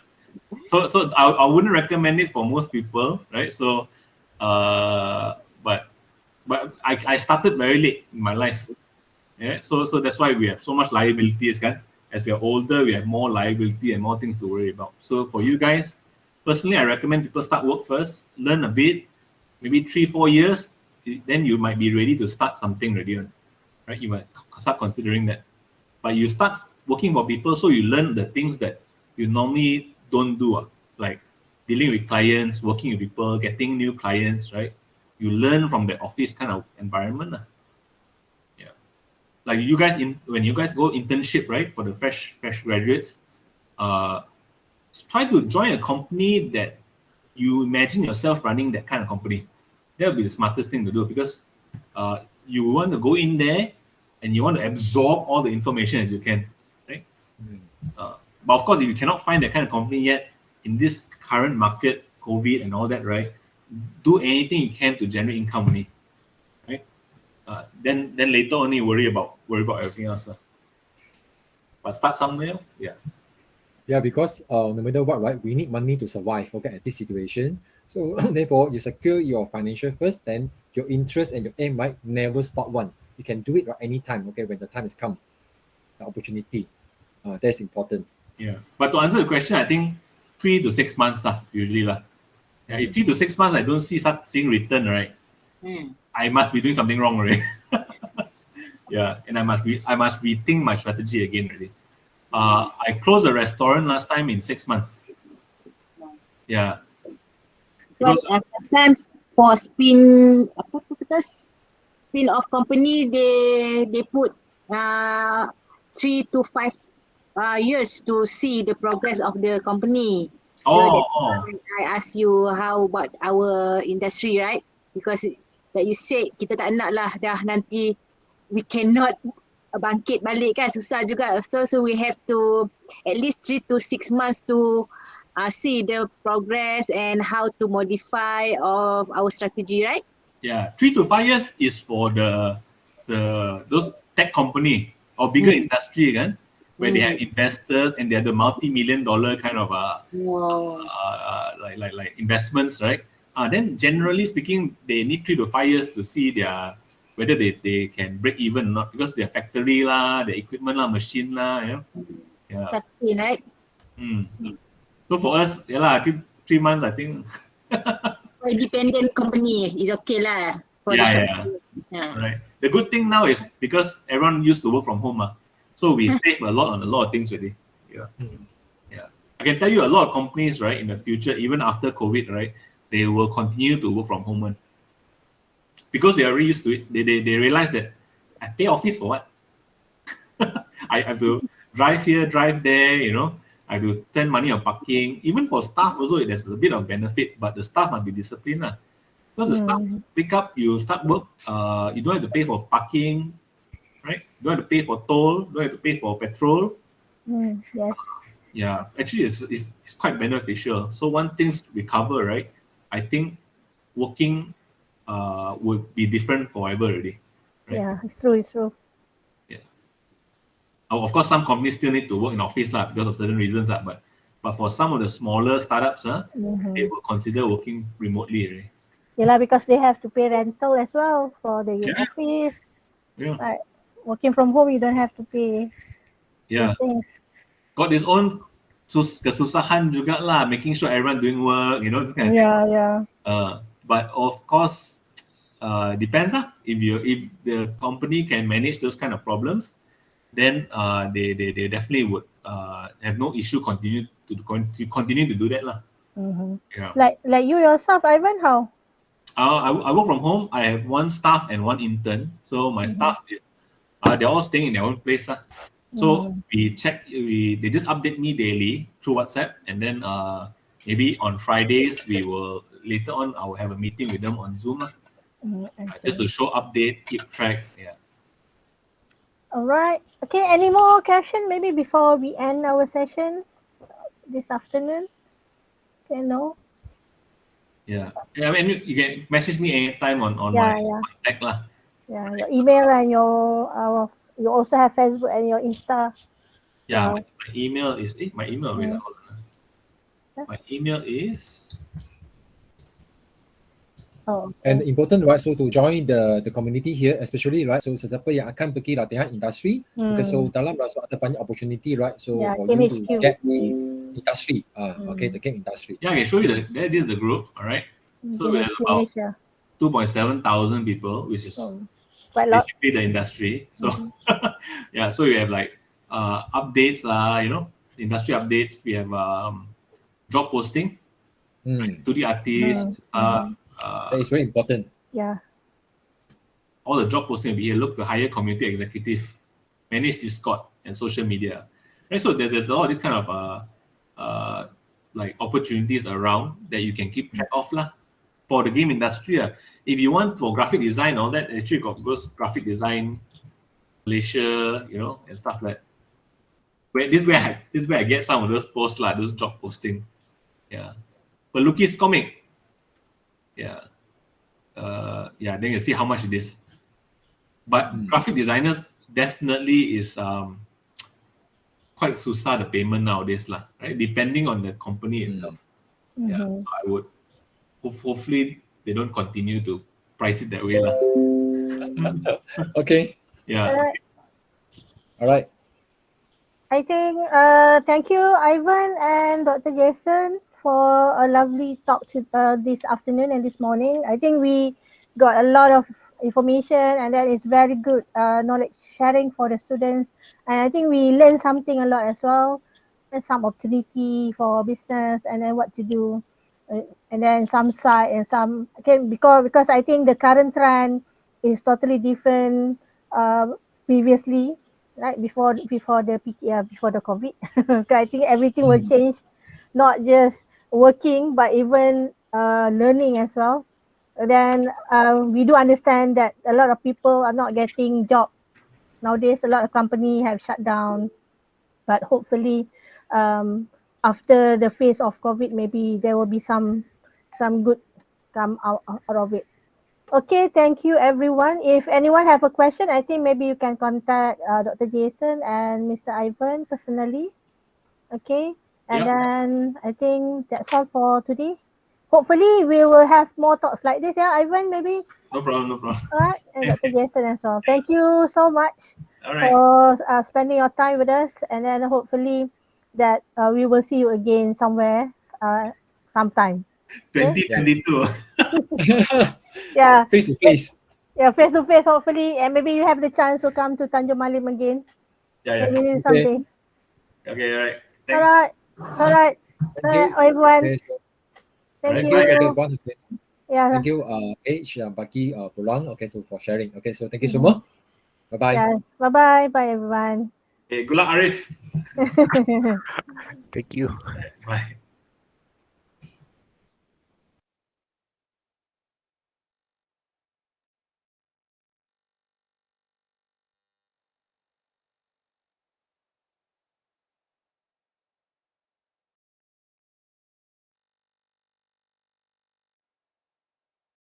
so I wouldn't recommend it for most people, right? So, but I started very late in my life. Yeah, so that's why we have so much liabilities, kan? As we are older, we have more liability and more things to worry about. So for you guys, personally, I recommend people start work first, learn a bit, maybe 3-4 years, then you might be ready to start something already, right? You might start considering that. But you start working for people, so you learn the things that you normally don't do, like dealing with clients, working with people, getting new clients, right? You learn from the office kind of environment. Yeah. Like you guys when you guys go internship, right, for the fresh graduates, uh, try to join a company that you imagine yourself running that kind of company. That would be the smartest thing to do because you want to go in there and you want to absorb all the information as you can, right? But of course, if you cannot find that kind of company yet in this current market, COVID and all that, right? Do anything you can to generate income money, right? Then later only worry about everything else. But start somewhere, yeah. Yeah, because no matter what, right, we need money to survive, okay, at this situation. So therefore, you secure your financial first, then your interest and your aim, right, never stop one. You can do it at any time, okay, when the time has come, the opportunity. That's important. Yeah. But to answer the question, I think 3 to 6 months usually lah. Yeah, if 3 to 6 months I don't seeing return, right? I must be doing something wrong already. Yeah, and I must rethink my strategy again already. I closed a restaurant last time in 6 months. Yeah. Because sometimes for spin off company they put 3 to 5 years to see the progress of the company. So that's why I ask you how about our industry, right? Because like you said, kita tak nak lah dah nanti we cannot bangkit balik kan, susah juga. So we have to at least 3 to 6 months to see the progress and how to modify of our strategy, right? Yeah, 3 to 5 years is for those tech company or bigger industry, kan, where they have investors and they are the multi-million-dollar kind of like investments, right? Then generally speaking, they need 3 to 5 years to see whether they can break even or not because their factory lah, their equipment lah, machine lah, you know. Yeah. Sustain, right? So for us, yeah lah, 3 months, I think. For independent company is okay lah. For the short period. Right. The good thing now is because everyone used to work from home, so we save a lot on a lot of things already. Yeah. Yeah. I can tell you a lot of companies, right, in the future, even after COVID, right, they will continue to work from home because they are already used to it. They realize that I pay office for what? I have to drive here, drive there, you know. I have to spend money on parking. Even for staff also, there's a bit of benefit, but the staff must be disciplined. Because the staff pick up, you start work, you don't have to pay for parking, right? You don't have to pay for toll, don't have to pay for petrol. Yes. Yeah, actually it's quite beneficial. So one things we cover, right? I think working would be different forever already. Right? Yeah, it's true. Yeah. Of course, some companies still need to work in office because of certain reasons but for some of the smaller startups, they will consider working remotely already. Yeah, because they have to pay rental as well for the office. Yeah. Like working from home, you don't have to pay those things. Got its own kesusahan juga lah, making sure everyone doing work, you know, this kind of Yeah. but of course, depends if the company can manage those kind of problems, then they definitely would have no issue continue to do that lah. Yeah. Like you yourself, Ivan, how? I work from home. I have one staff and one intern. So my staff is they're all staying in their own place. So we check. They just update me daily through WhatsApp, and then maybe on Fridays later on I will have a meeting with them on Zoom. Just to show update, keep track. Yeah. All right. Okay. Any more question? Maybe before we end our session this afternoon. Okay, no. Yeah. I mean, you can message me anytime on Yeah, my yeah. contact lah. Yeah, your email and you also have Facebook and your Insta. Yeah, Yeah. my email is my email. Wait, Mm. hold on. Yeah. My email is Oh, And okay. important, right? So to join the community here, especially, right? So sesiapa yang akan pergi latihan industri, okay, so dalam lah, so ada banyak opportunity, right? So Yeah, for Game you to HQ. get the industry, okay, the game industry. yeah. I can show you that is the group. All right. So we Game have HQ about Malaysia. 2.7 thousand people, which is Quite a lot. basically the industry. So yeah, so we have like updates, industry updates. We have job posting to the artists, stuff. That is very important. Yeah. All the job posting will be here. Look to hire community executive, manage Discord and social media. Right. So there's all this kind of like opportunities around that you can keep track of lah. For the game industry, if you want for graphic design, all that actually got goes graphic design, Malaysia, and stuff like. This is where I get some of those posts like those job posting. Yeah, but Lucky's comic. Yeah, yeah. Then you see how much it is. But graphic designers definitely is quite susah the payment nowadays lah, right? Depending on the company itself. Yeah, so I would hopefully they don't continue to price it that way lah. Okay. Yeah. Alright. All right. I think thank you, Ivan and Dr. Jason, for a lovely talk this afternoon and this morning. I think we got a lot of information, and that is very good knowledge sharing for the students. And I think we learned something a lot as well, and some opportunity for business, and then what to do, and then some side and some because I think the current trend is totally different previously, right before before the COVID. I think everything will change, not just working but even learning as well. Then we do understand that a lot of people are not getting job nowadays. A lot of company have shut down, but hopefully after the phase of COVID, maybe there will be some good come out of it. Okay, thank you everyone. If anyone have a question, I think maybe you can contact Dr. Jason and Mr. Ivan personally. Okay, and then I think that's all for today. Hopefully we will have more talks like this, yeah, Ivan, maybe. No problem, no problem. All right, and Dr. Jason as well. Thank you so much All right. for spending your time with us, and then hopefully that we will see you again somewhere sometime. 2022. Yeah. Face to face. Yeah, face to face hopefully, and maybe you have the chance to come to Tanjung Malim again. Yeah. Maybe something. Okay, all right. All Thanks. right. All right. Thank you. Everyone. Okay, so Thank Alright, you. thank you everyone. Yeah. Thank you, H, Baki, Pulang, okay, so for sharing. Okay, so thank you so much. Bye bye. Yeah. Bye-bye. Bye, everyone. Okay, good luck, Arif. Thank you. Bye.